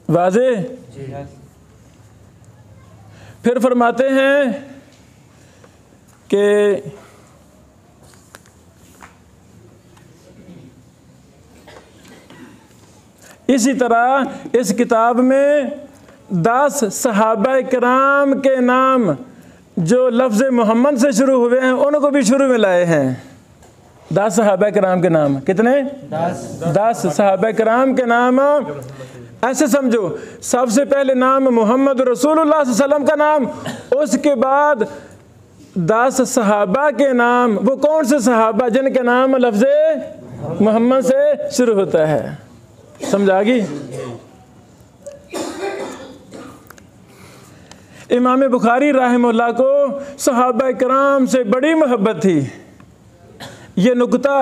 वाज़े? फिर फरमाते हैं कि इसी तरह इस किताब में 10 सहाबा किराम के नाम जो लफ्ज़ मोहम्मद से शुरू हुए हैं उनको भी शुरू में लाए हैं। 10 सहाबा किराम के नाम। कितने? 10 सहाबा किराम के नाम। ऐसे समझो, सबसे पहले नाम मोहम्मद रसूलुल्लाह सल्लल्लाहु अलैहि वसल्लम का नाम, उसके बाद 10 सहाबा के नाम। वो कौन से सहाबा? जिनके नाम लफ्ज़ मोहम्मद से शुरू होता है। समझ आ गई? इमाम बुखारी रहमहुल्लाह को सहाबा किराम से बड़ी मोहब्बत थी। ये नुक्ता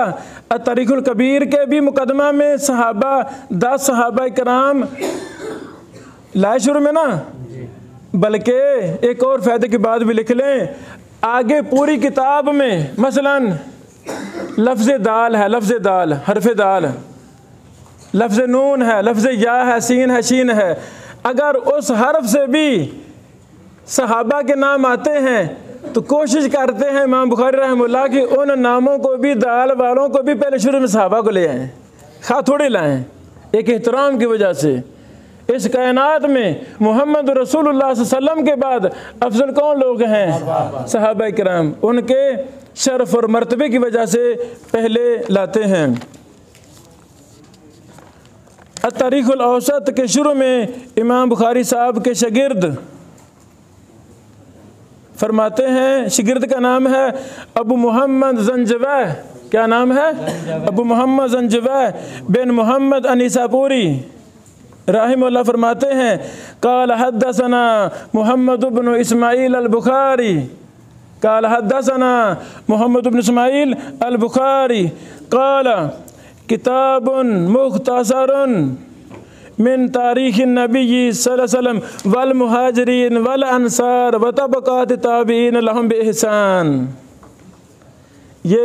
तरीक़ुल कबीर के भी मुकदमा में सहाबा 10 सहाबा किराम लाए शुरू में ना, बल्कि एक और फ़ायदे की बात भी लिख लें, आगे पूरी किताब में मसलन लफ्ज़ दाल है, लफ्ज़ दाल, हरफ दाल, लफ्ज़ नून है, लफ्ज़ या है, सीन है, शीन है, अगर उस हरफ से भी सहाबा के नाम आते हैं तो कोशिश करते हैं इमाम बुखारी रहमहुल्लाह कि उन नामों को भी, दाल वालों को भी पहले शुरू में सहाबा को ले आएँ, खा थोड़े लाएँ। एक एहतराम की वजह से इस कायनात में मोहम्मद रसूलुल्लाह सल्लल्लाहु अलैहि वसल्लम के बाद अफजल कौन लोग हैं? सहाबा किराम। उनके शरफ और मर्तबे की वजह से पहले लाते हैं। तारीख़ुल औसत के शुरू में इमाम बुखारी साहब के शागिर्द फरमाते हैं, शागिर्द का नाम है अबू मोहम्मद ज़ंजवाह। क्या नाम है? अबू मोहम्मद ज़ंजवाह बिन मोहम्मद अनीसापुरी। राहिमहुल्लाह फरमाते हैं क़ाल हद्दसना मुहम्मद इब्न इस्माईल अल-बुखारी, क़ाल हद्दसना मुहम्मद इब्न इस्माईल अल-बुखारी क़ाल किताबुन मुख्तसरुन मिन तारीख़ नबी सल्लल्लाहु अलैहि वसल्लम वल मुहाजिरीन वल अंसार व तबक़ात ताबीन लहुम बिइहसान। ये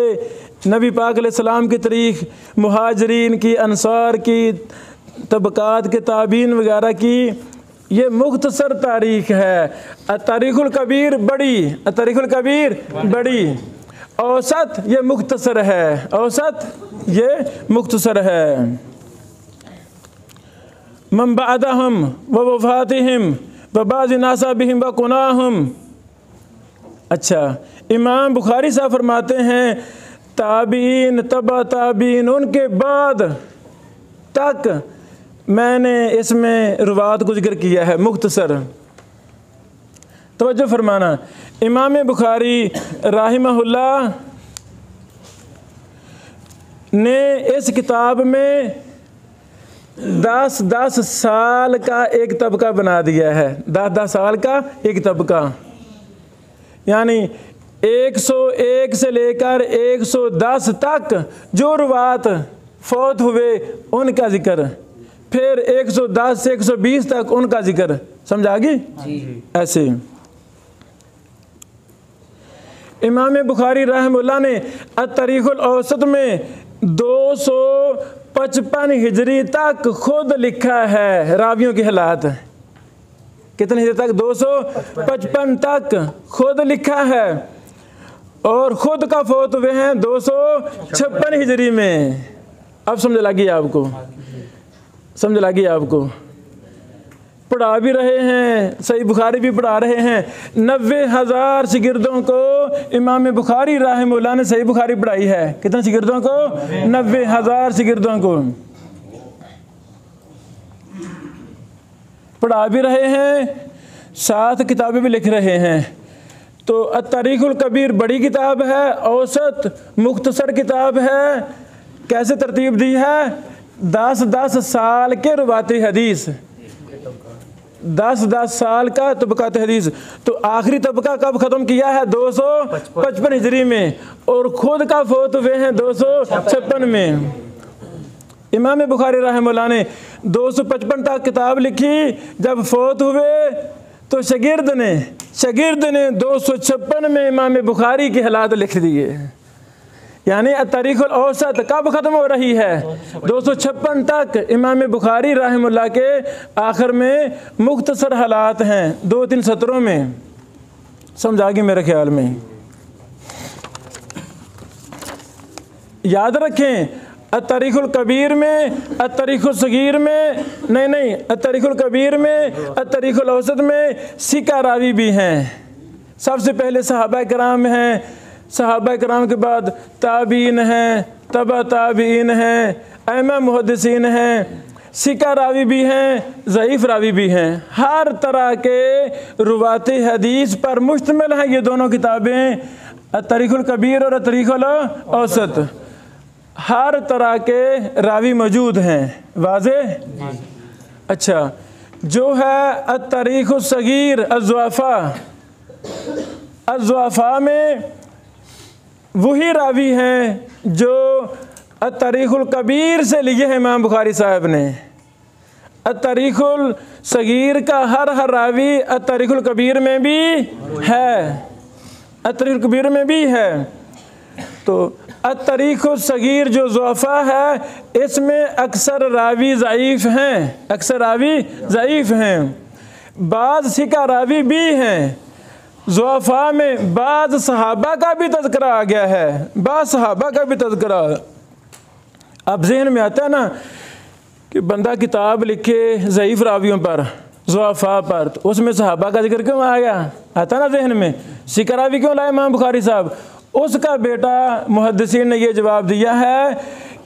नबी पाक अलैहिस्सलाम की तारीख़, मुहाजिरीन की, अंसार की, तबक़ात के ताबीन वगैरह की ये मुख्तसर तारीख़ है। तारीख़ुल कबीर बड़ी, तारीख़ुल कबीर बड़ी, औसत ये मुख्तसर है, औसत ये मुख्तसर है। मन बअदहुम व वफ़ातिहिम व बाज़ नासाबिहिम व कुनाहुम। अच्छा, इमाम बुखारी साहब फरमाते हैं ताबीन, तबा ताबीन, उनके बाद तक मैंने इसमें रुवात को जिक्र किया है मुख्तसर। तवज्जो फरमाना, इमाम बुखारी राहिमहुल्लाह ने इस किताब में 10 साल का एक तबका बना दिया है, 10 साल का एक तबका, यानी 101 से लेकर 110 तक जो रुवात फौत हुए उनका जिक्र, फिर 110 से 120 तक उनका जिक्र। समझ आ गई? ऐसे इमाम बुखारी रहमतुल्लाह ने अत-तारीख़ुल औसत में 255 हिजरी तक खुद लिखा है रावियों के हालात। कितने हिजरी तक? 255 तक खुद लिखा है, और ख़ुद का फौत हुए हैं 256 हिजरी में। अब समझ लगी आपको? समझ लगी आपको? पढ़ा भी रहे हैं, सही बुखारी भी पढ़ा रहे हैं। 90,000 शिगिर्दों को इमाम बुखारी रहमतुल्लाह ने सही बुखारी पढ़ाई है। कितने शिगिर्दों को? 90,000 शिगिर्दों को पढ़ा भी रहे हैं, साथ किताबें भी लिख रहे हैं। तो अत-तारीख़ुल कबीर बड़ी किताब है, औसत मुख्तसर किताब है। कैसे तरतीब दी है? 10 साल के रुवाती हदीस, 10 साल का तबक़ात हदीस। तो आखिरी तबका कब ख़त्म किया है? 255 हिजरी में, और ख़ुद का फौत हुए हैं 256 में। इमाम बुखारी रहमतुल्लाह ने 255 तक किताब लिखी, जब फौत हुए तो शागिर्द ने 256 में इमाम बुखारी के हालात लिख दिए। यानी तारीख़ुल औसत कब ख़त्म हो रही है? 256 तक इमाम बुखारी रहमतुल्लाह के आखिर में मुख्तसर हालात हैं, 2-3 सत्रों में। समझ आ गई मेरे ख्याल में? याद रखें, अत-तारीख़ुल कबीर में, अत-तारीख़ुल सगीर में नहीं, अत-तारीख़ुल कबीर में, अत-तारीख़ुल औसत में सिका रावी भी हैं। सबसे पहले सहाबा कराम हैं, सहाबा कराम के बाद ताबीन हैं, तबा ताबीन हैं, अइम्मा मुहद्दिसीन हैं, सिका रावी भी हैं, ज़ईफ़ रावी भी हैं। हर तरह के रुवाती हदीस पर मुश्तमिल हैं ये दोनों किताबें, अत-तारीख़ुल कबीर और अत-तारीख़ुल औसत। हर तरह के रावी मौजूद हैं। वाज़ेह? अच्छा, जो है अत-तारीख़ुल सगीर अज़्ज़ुआफ़ा में वही रावी हैं जो अत-तारीख़ुल कबीर से लिए हैं इमाम बुखारी साहब ने। अत-तारीख़ुल सगीर का हर रावी अत-तारीख़ुल कबीर में भी है, अत-तारीख़ुल कबीर में भी है। तो अत-तारीख़ुल सगीर जो ज़ुआफ़ा है, इसमें अक्सर रावी ज़ईफ़ हैं, अक्सर रावी ज़ईफ़ हैं। बाज़ सिका रावी भी हैं। ज़ुआफ़ा में बाज़ सहाबा का भी तज़किरा आ गया है, बाज़ सहाबा का भी तज़किरा। अब ज़हन में आता है ना कि बंदा किताब लिखे ज़ईफ़ रावियों पर, ज़ुआफ़ा पर, तो उसमें सहाबा का जिक्र क्यों आ गया? आता ना ज़हन में, सिका रावी क्यों लाए इमाम बुखारी साहब? उसका बेटा मुहद्दिसीन ने यह जवाब दिया है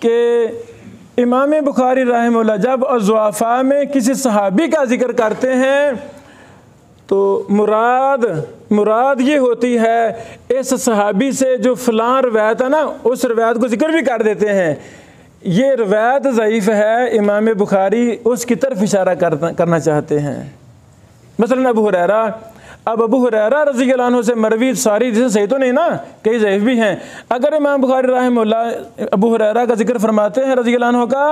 कि इमाम बुखारी रहमतुल्लाह जब ज़ुआफ़ा में किसी सहाबी का जिक्र करते हैं तो मुराद ये होती है इस सहाबी से जो फ़लाँ रवायत है ना, उस रवायत को जिक्र भी कर देते हैं। ये रवायत ज़ईफ़ है, इमाम बुखारी उसकी तरफ इशारा करना चाहते हैं। मसलन अबू हुरैरा, अब अबू हुरैरा रज़ी अल्लाह अन्हु से मरवी सारी जैसे सही तो नहीं ना, कई ज़ईफ़ भी हैं। अगर इमाम बुखारी रहमहुल्लाह अबू हुरैरा का जिक्र फरमाते हैं रज़ी अल्लाह अन्हु का,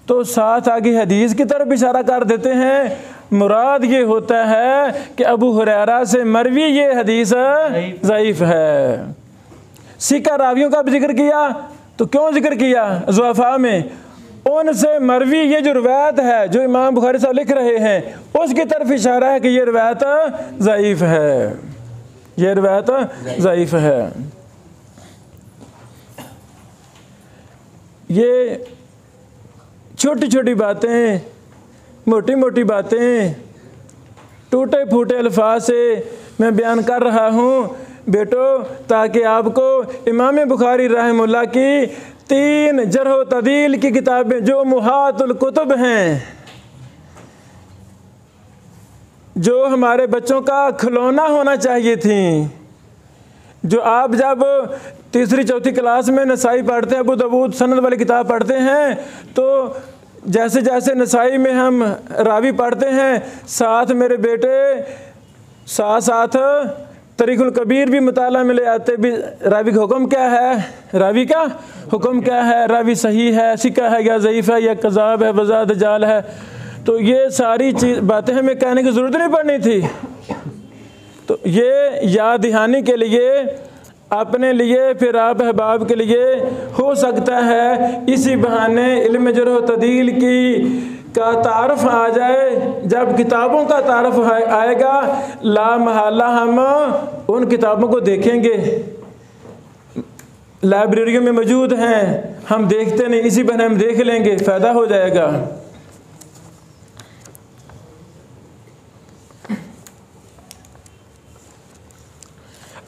तो साथ आगे हदीस की तरफ इशारा कर देते हैं। मुराद ये होता है कि अबू हुरैरा से मरवी ये हदीस ज़ईफ़ है। सिका रावियों का भी जिक्र किया, तो क्यों जिक्र किया ज़ुअफ़ा में? उनसे मरवी ये जो रवायत है जो इमाम बुखारी साहब लिख रहे हैं, उसकी तरफ इशारा है कि ये रवायत ज़ईफ़ है, ये रवायत ज़ईफ़ है। ये छोटी छोटी बातें, मोटी मोटी बातें, टूटे फूटे अल्फाज से मैं बयान कर रहा हूँ बेटो, ताकि आपको इमाम बुखारी रहमहुल्लाह की 3 जरह व तदील की किताबें जो मुहातुल कुतुब हैं, जो हमारे बच्चों का खिलौना होना चाहिए थी, जो आप जब तीसरी चौथी क्लास में नसाई पढ़ते हैं, अबू दाऊद सनद वाली किताब पढ़ते हैं, तो जैसे जैसे नसाई में हम रावी पढ़ते हैं, साथ मेरे बेटे साथ साथ तरीक़ुल कबीर भी मुताला में ले आते भी, रावी का हुक्म क्या है, रावी का हुक्म क्या है, रावी सही है, सिका है या ज़ईफ़ है या कज़ाब है, वज़ा दजाल है। तो ये सारी चीज़ बातें हमें कहने की ज़रूरत नहीं पड़नी थी। तो ये याद दहानी के लिए, अपने लिए, फिर आप अहबाब के लिए हो सकता है इसी बहाने इल्म जरह व तदील की का तारफ़ आ जाए। जब किताबों का तारफ़ आएगा, ला महला हम उन किताबों को देखेंगे, लाइब्रेरियों में मौजूद हैं, हम देखते नहीं, इसी बहाने हम देख लेंगे, फ़ायदा हो जाएगा।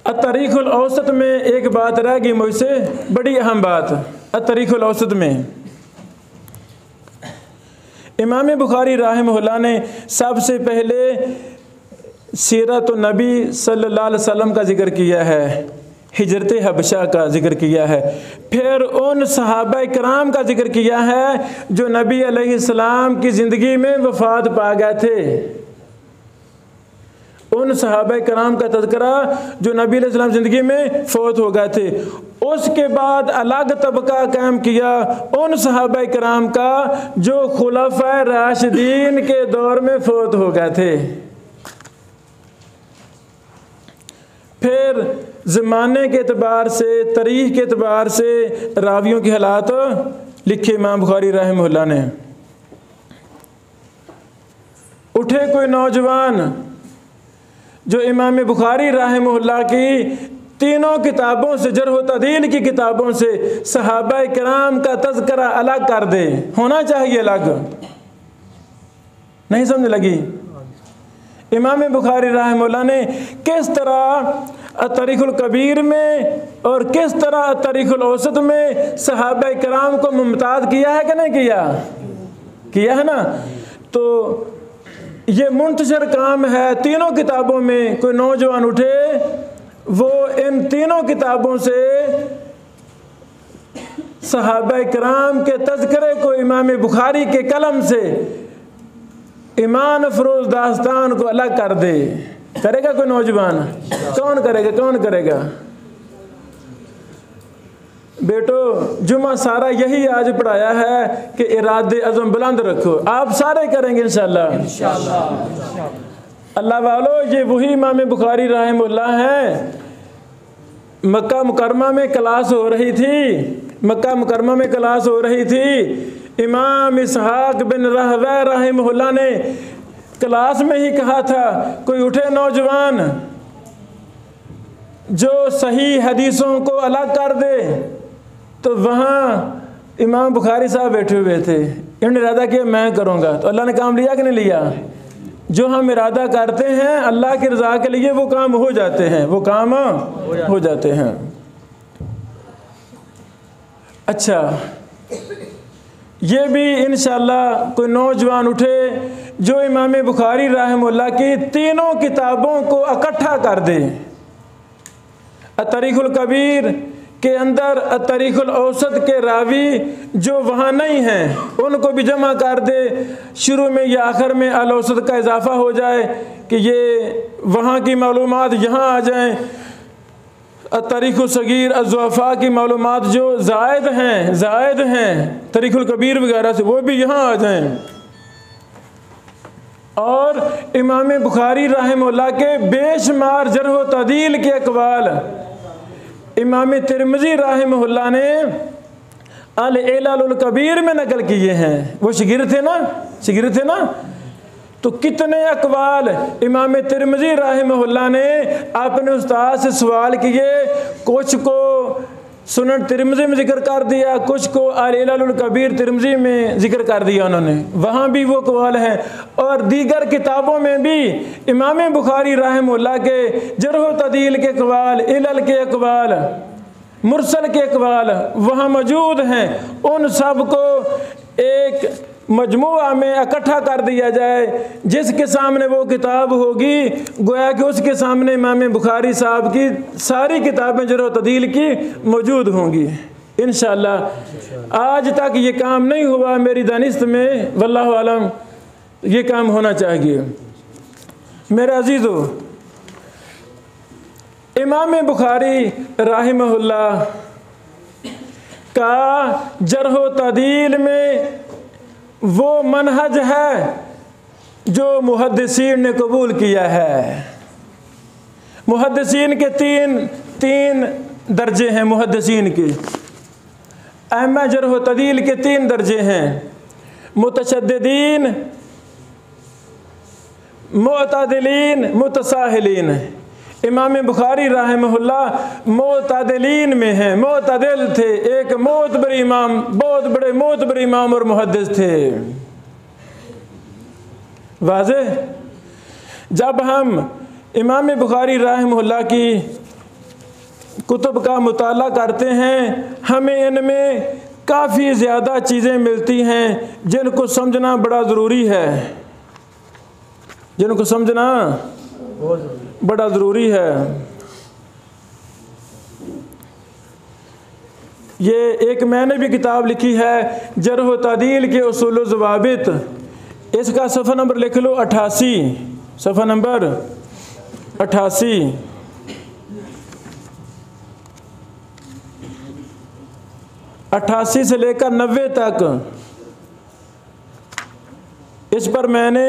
अत-तरीक़ुल औसत में एक बात रह गई मुझसे, बड़ी अहम बात। अत-तरीक़ुल औसत में इमाम बुखारी रहमहुल्लाह ने सबसे पहले सीरत नबी सल्लल्लाहु अलैहि वसल्लम का जिक्र किया है, हिजरत हबशा का जिक्र किया है, फिर उन सहाबा कराम का जिक्र किया है जो नबी अलैहिस्सलाम की ज़िंदगी में वफ़ात पा गए थे। उन सहाबा कराम का तज़किरा जो नबी अलैहिस्सलाम ज़िंदगी में फ़ौत हो गए थे। उसके बाद अलग तबका कायम किया उन सहाबा कराम का जो खुलफ़ाए राशिदीन के दौर में फ़ौत हो गए थे। फिर ज़माने के एतबार से, तारीख़ के एतबार से रावियों के हालात लिखे इमाम बुखारी रहमहुल्लाह ने। उठे कोई नौजवान जो इमाम बुखारी रहमहुल्लाह की तीनों किताबों से, जरह व तदील की किताबों से सहाबा कराम का तज़किरा अलग कर दे, होना चाहिए अलग। नहीं समझ लगी? इमाम बुखारी रहमहुल्लाह ने किस तरह अत-तरीक़ुल कबीर में और किस तरह अत-तरीक़ुल औसत में सहाबा कराम को मुमताज़ किया है कि नहीं किया? किया है ना। तो ये मुंतशिर काम है तीनों किताबों में। कोई नौजवान उठे, वो इन तीनों किताबों से सहाबा कराम के तज़किरे को इमाम बुखारी के कलम से ईमान अफरोज़ दास्तान को अलग कर दे। करेगा कोई नौजवान? कौन करेगा? कौन करेगा? बेटो जुमा सारा यही आज पढ़ाया है कि इरादे अज़म बुलंद रखो। आप सारे करेंगे इंशाअल्लाह। अल्लाह वालों, ये वही इमाम बुखारी रहमहुल्लाह हैं। मक्का मुकरमा में क्लास हो रही थी, मक्का मुकरमा में क्लास हो रही थी। इमाम इसहाक बिन रहवै रहमहुल्लाह ने क्लास में ही कहा था, कोई उठे नौजवान जो सही हदीसों को अलग कर दे। तो वहाँ इमाम बुखारी साहब बैठे हुए थे, इन्होंने इरादा किया मैं करूँगा। तो अल्लाह ने काम लिया कि नहीं लिया? जो हम इरादा करते हैं अल्लाह की रज़ा के लिए वो काम हो जाते हैं, वो काम हो जाते हैं। अच्छा, ये भी इंशाअल्लाह कोई नौजवान उठे जो इमाम बुखारी रहमहुल्लाह की तीनों किताबों को इकट्ठा कर दे। अत-तरीक़ुल कबीर के अंदर तरीक़ुल औसत के रावी जो वहाँ नहीं हैं उनको भी जमा कर दे, शुरू में या आखिर में अल औसत का इजाफ़ा हो जाए कि ये वहाँ की मालूमात यहाँ आ जाएँ। तरीक़ुल सगीर अज़्ज़ुअफ़ा की मालूमात जो ज़ायद हैं तरीक़ुल कबीर वगैरह से, वो भी यहाँ आ जाएँ। और इमाम बुखारी रहमहुल्लाह के बेशुमार जरह व तअदील के अक़वाल इमाम तिरमिज़ी रहमहुल्लाह ने अल इलालुल कबीर में नकल किए हैं। वो शागिर्द थे ना, तो कितने अक़वाल इमाम तिरमिज़ी रहमहुल्लाह ने अपने उस्ताद से सवाल किए, कुछ को सुनन तिरमिज़ी में ज़िक्र कर दिया, कुछ को अल इलालुल कबीर तिरमिज़ी में ज़िक्र कर दिया उन्होंने, वहाँ भी वो अक़वाल हैं। और दीगर किताबों में भी इमाम बुखारी रहमहुल्लाह के जरह व तअदील के अक़वाल, इलल के अक़वाल, मुरसल के अक़वाल वहाँ मौजूद हैं। उन सब को एक मजमुआ में इकट्ठा कर दिया जाए, जिसके सामने वो किताब होगी गोया कि उसके सामने इमाम बुखारी साहब की सारी किताबें जरह व तअदील की मौजूद होंगी इंशाअल्लाह। आज तक ये काम नहीं हुआ मेरी दानिस्त में, वल्लाहु आलम ये काम होना चाहिए। मेरे अजीज़ों, इमाम बुखारी रहमहुल्लाह का जरह व तअदील में वो मनहज है जो मुहद्दिसीन ने कबूल किया है। मुहद्दिसीन के तीन दर्जे हैं। मुहद्दिसीन के अहम जरह व तअदील के 3 दर्जे हैं, मुतशद्दिदीन, मुअतदिलीन, मुतसाहिलीन। इमाम बुखारी रहमहुल्लाह मुअतदिलीन में हैं, मुअतदिल थे, एक मोतबर इमाम, बहुत बड़े मोतबर इमाम और मुहद्दिस थे। वाज़ेह। जब हम इमाम बुखारी रहमहुल्लाह की कुतुब का मुताला करते हैं, हमें इनमें काफ़ी ज़्यादा चीज़ें मिलती हैं जिनको समझना बड़ा ज़रूरी है, जिनको समझना बड़ा ज़रूरी है। ये एक मैंने भी किताब लिखी है जरह व तअदील के उसूल व ज़वाबित, इसका सफ़ा नंबर लिख लो 88, सफ़ा नंबर 88। से लेकर 90 तक इस पर मैंने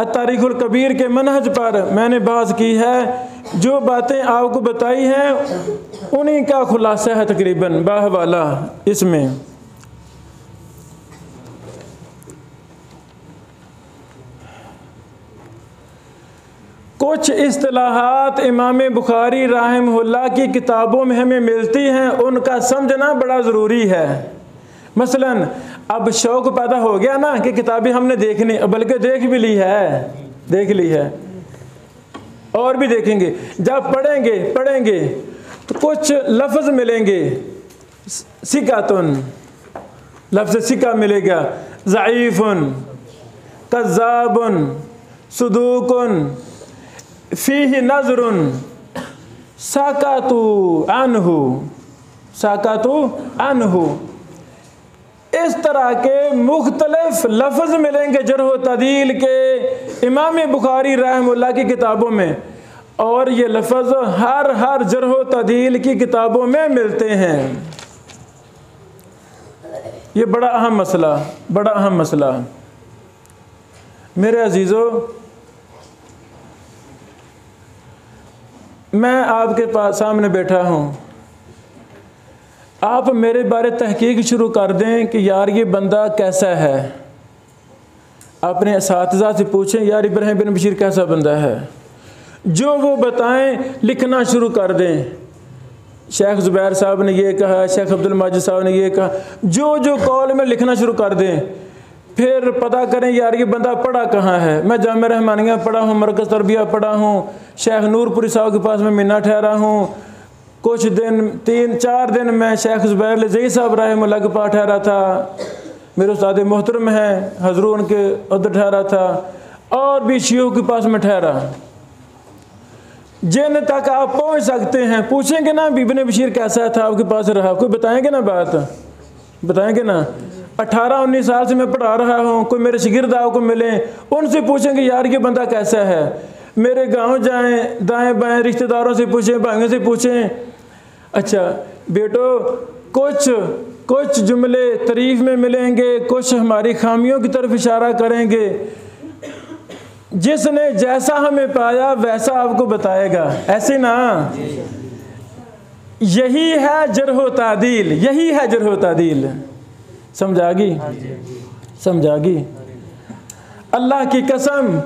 तारीख़ुल कबीर के मनहज पर मैंने बात की है। जो बातें आपको बताई हैं उन्हीं का खुलासा है तकरीबन बाहवाला इसमें। कुछ इस्तिलाहात इमाम बुखारी रहमहुल्लाह की किताबों में हमें मिलती हैं, उनका समझना बड़ा ज़रूरी है। मसलन अब शौक़ पैदा हो गया ना कि किताबें हमने देखनी, बल्कि देख ली है और भी देखेंगे। जब पढ़ेंगे तो कुछ लफ्ज़ मिलेंगे, सिकातुन, लफ्ज़ सिका मिलेगा, ज़ईफ़ुन, कज़्ज़ाबुन, सुदूकुन, फ़ीही नज़रुन, साकातु अन्हु। इस तरह के मुख्तलिफ लफ्ज़ मिलेंगे जरह व तअदील के इमाम बुखारी रहमहुल्लाह की किताबों में, और ये लफ्ज़ हर जरह व तअदील की किताबों में मिलते हैं। ये बड़ा अहम मसला। मेरे अजीज़ों, मैं आपके पास सामने बैठा हूँ, आप मेरे बारे तहकीक शुरू कर दें कि यार ये बंदा कैसा है। अपने असातिज़ा से पूछें यार इब्राहिम बिन बशीर कैसा बंदा है, जो वो बताएं लिखना शुरू कर दें। शेख ज़ुबैर साहब ने ये कहा, शेख अब्दुल माजिद साहब ने ये कहा, जो कॉल में लिखना शुरू कर दें। फिर पता करें यार ये बंदा पढ़ा कहाँ है। मैं जामिया रहमानिया पढ़ा हूँ, मरकज़ तरबिया पढ़ा हूँ, शेख नूरपुरी साहब के पास में महीना ठहरा हूँ, कुछ दिन 3-4 दिन मैं शेख ज़ुबैर लज़ई साहब रहमहुल्लाह के पास ठहरा था, मेरे उस्ताद मोहतरम हैं हज़रू उनके उधर ठहरा था, और भी शियों के पास में ठहरा। जिन तक आप पहुंच सकते हैं। पूछेंगे ना इब्ने बशीर कैसा था, आपके पास रहा, कोई बताएंगे ना, बात बताएंगे ना। 18-19 साल से मैं पढ़ा रहा हूँ, कोई मेरे शागिर्द को मिले, उनसे पूछेंगे यार ये बंदा कैसा है। मेरे गांव जाएं, दाएं बाएं रिश्तेदारों से पूछें, भाइयों से पूछें। अच्छा बेटो, कुछ जुमले तारीफ में मिलेंगे, कुछ हमारी खामियों की तरफ इशारा करेंगे। जिसने जैसा हमें पाया वैसा आपको बताएगा, ऐसे ना। यही है जरह तादील, यही है जरह तादील। समझागी? समझागी? अल्लाह की कसम,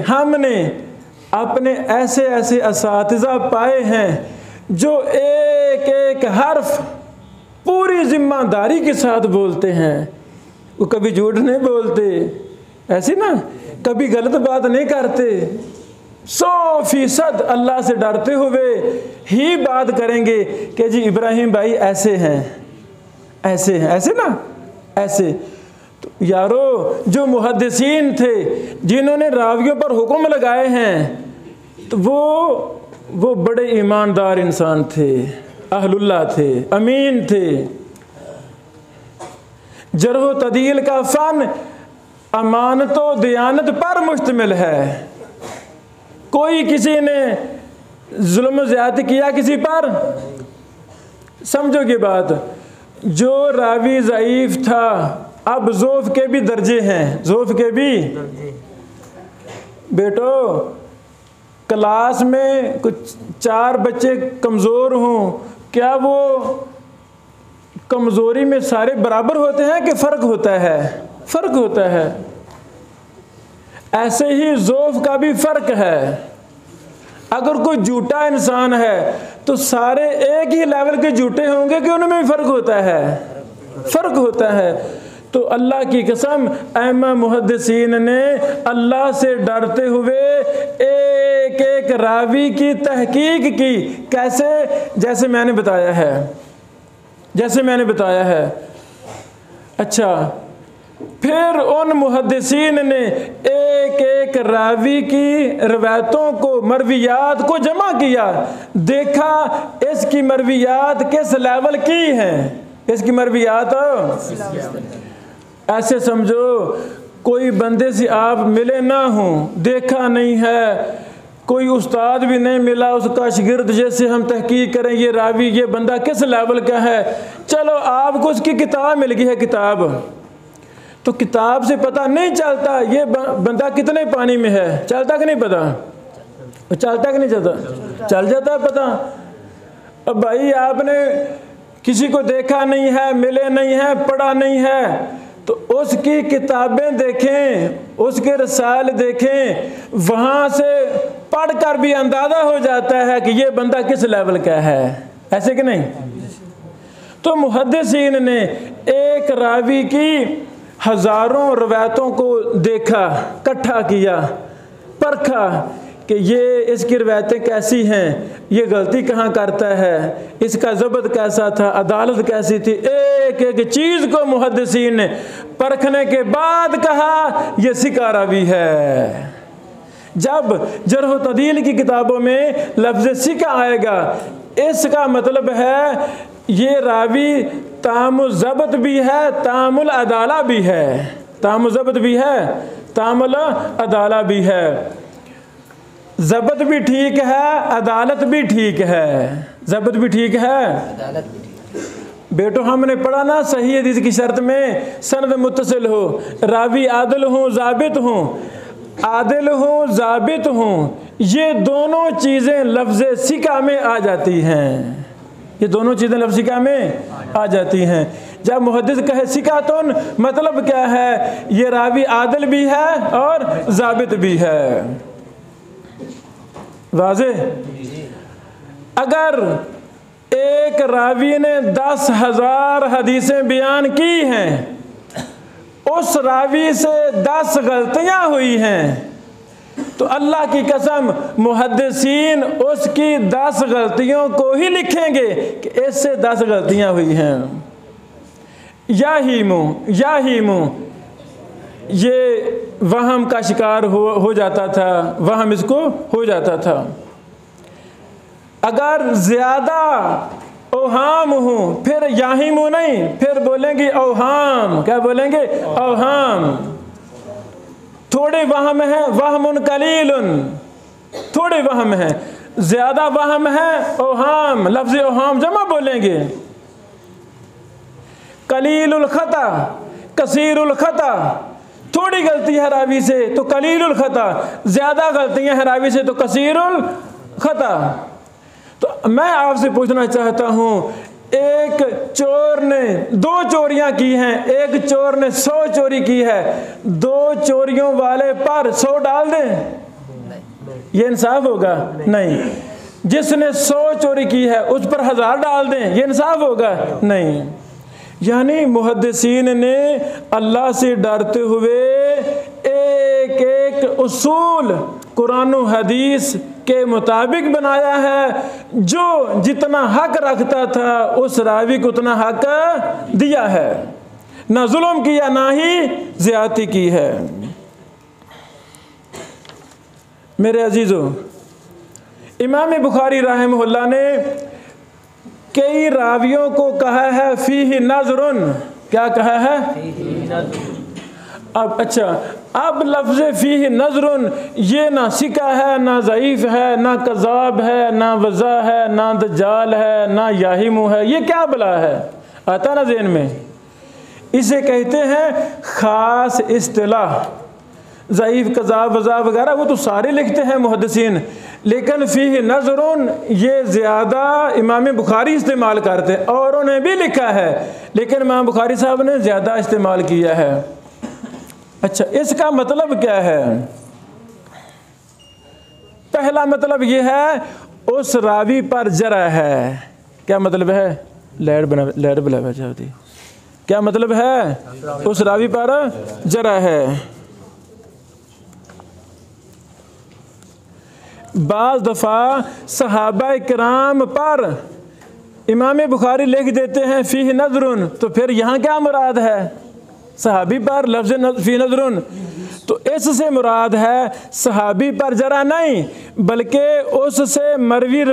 हमने अपने ऐसे ऐसे असातिज़ा पाए हैं जो एक एक हर्फ पूरी जिम्मेदारी के साथ बोलते हैं। वो कभी झूठ नहीं बोलते, ऐसी ना, कभी गलत बात नहीं करते। 100% अल्लाह से डरते हुए ही बात करेंगे कि जी इब्राहिम भाई ऐसे हैं, ऐसे हैं, ऐसे ना, ऐसे। तो यारो, जो मुहद्दिसीन थे जिन्होंने रावियों पर हुक्म लगाए हैं, तो वो बड़े ईमानदार इंसान थे, अहलुल्लाह थे, अमीन थे। जरह तदील का फ़न अमानत व दियानत पर मुश्तमिल है। कोई किसी ने जुल्म ज़्यादती किया किसी पर, समझोगे बात। जो रावी ज़ईफ़ था, अब ज़ोफ़ के भी दर्जे हैं, ज़ोफ़ के भी। बेटो, क्लास में कुछ 4 बच्चे कमज़ोर हों, क्या वो कमज़ोरी में सारे बराबर होते हैं कि फ़र्क होता है? फ़र्क होता है। ऐसे ही ज़ोफ़ का भी फ़र्क है। अगर कोई झूठा इंसान है तो सारे एक ही लेवल के झूठे होंगे कि उनमें भी फ़र्क होता है? फ़र्क होता है। तो अल्लाह की कसम, अइम्मा मुहद्दिसीन ने अल्लाह से डरते हुए एक एक रावी की तहकीक की। कैसे? जैसे मैंने बताया है, जैसे मैंने बताया है। अच्छा, फिर उन मुहद्दिसीन ने एक एक रावी की रवायतों को, मरवियात को जमा किया, देखा इसकी मरवियात किस लेवल की हैं, इसकी मरवियात। ऐसे समझो कोई बंदे से आप मिले ना हो, देखा नहीं है, कोई उस्ताद भी नहीं मिला उसका शागिर्द, जैसे हम तहकीक करें ये रावी, ये बंदा किस लेवल का है। चलो आपको उसकी किताब मिल गई है, किताब, तो किताब से पता नहीं चलता ये बंदा कितने पानी में है। चलता कि नहीं पता? चलता कि नहीं चलता? चल जाता है पता। अब भाई आपने किसी को देखा नहीं है, मिले नहीं है, पढ़ा नहीं है, तो उसकी किताबें देखें, उसके रसाल देखें, वहाँ से पढ़कर भी अंदाज़ा हो जाता है कि ये बंदा किस लेवल का है, ऐसे कि नहीं। तो मुहद्दिसीन ने एक रावी की हज़ारों रवायतों को देखा, इकट्ठा किया, परखा कि ये इसकी रवायतें कैसी हैं, ये गलती कहाँ करता है, इसका ज़ब्त कैसा था, अदालत कैसी थी। एक एक चीज़ को मुहद्दिसीन ने परखने के बाद कहा ये सिका रावी है। जब जरह तदील की किताबों में लफ्ज़ सिका आएगा, इसका मतलब है ये रावी तामुल ज़ब्त भी है, तामुल अदाला भी है, तामुल ज़ब्त भी है, तामुल अदाला भी है। ज़ब्त भी ठीक है, अदालत भी ठीक है, ज़ब्त भी ठीक है, अदालत भी ठीक। बेटो हमने पढ़ा ना, सही हदीस की शर्त में सनद मुत्तसिल हो, रावी आदिल हो, ज़ाबित हो, आदिल हो, ज़ाबित हो, ये दोनों चीज़ें लफ्ज़ सिका में आ जाती हैं। ये दोनों चीज़ें लफ्ज़ सिका में आ जाती हैं। जब मुहद्दिस कहे सिकातुन, मतलब क्या है, ये रावी आदिल भी है और ज़ाबित भी है। वाज़ेह? अगर एक रावी ने 10,000 हदीसें बयान की हैं, उस रावी से 10 गलतियां हुई हैं, तो अल्लाह की कसम मुहद्दिसीन उसकी 10 गलतियों को ही लिखेंगे कि इससे 10 गलतियां हुई हैं। या ही मुँह ये वहम का शिकार हो जाता था, वहम इसको हो जाता था। अगर ज़्यादा ओहाम हूँ, फिर याहिम हूँ नहीं, फिर बोलेंगे ओहाम। क्या बोलेंगे? ओहाम। थोड़े वहम है, वहमुन कलीलुन, थोड़े वहम है। ज़्यादा वहम है, ओहाम, लफ्ज़ ओहाम जमा बोलेंगे। कलीलुल खता, कसीरुल खता, थोड़ी गलती है रावी से तो कलीलुल खता, ज़्यादा गलतियां हैं रावी से तो कसीरुल खता। तो मैं आपसे पूछना चाहता हूँ, एक चोर ने 2 चोरियां की हैं, एक चोर ने 100 चोरी की है, 2 चोरियों वाले पर 100 डाल दें? ये इंसाफ होगा? नहीं। जिसने 100 चोरी की है उस पर 1000 डाल दें? ये इंसाफ होगा? नहीं। यानी मुहद्दिसीन ने अल्लाह से डरते हुए एक एक उसूल कुरान और हदीस के मुताबिक बनाया है। जो जितना हक रखता था उस रावी को उतना हक दिया है, ना जुल्म किया ना ही ज़्यादती की है। मेरे अजीज़ों, इमाम बुखारी रहमहुल्लाह ने कई रावियों को कहा है फीही नज़रुन। क्या कहा है? अब अच्छा, अब लफ्ज़ फीही नज़रुन ये ना सिका है, ना ज़ईफ़ है, ना कज़ाब है, ना वज़ा है, ना दज्जाल है, ना याहिमु है। ये क्या बला है? आता ना ज़हन में? इसे कहते हैं ख़ास इस्तिलाह। ज़ईफ़, कज़ाब, वज़ा वगैरह वो तो सारे लिखते हैं मुहद्दिसीन, लेकिन फ़ीही नज़रुन ये ज़्यादा इमाम बुखारी इस्तेमाल करते हैं। औरों ने भी लिखा है लेकिन इमाम बुखारी साहब ने ज़्यादा इस्तेमाल किया है। अच्छा, इसका मतलब क्या है? पहला मतलब ये है उस रावी पर जरा है। क्या मतलब है? लहर बना जाती। क्या मतलब है? उस रावी पर जरा है। बाज़ दफ़ा सहाबा किराम पर इमाम बुखारी लिख देते हैं फ़ीही नज़रुन, तो फिर यहाँ क्या मुराद है? सहाबी पर लफ्ज़ फ़ी नज़रुन, तो इससे मुराद है सहाबी पर जरा नहीं, बल्कि उससे मरवी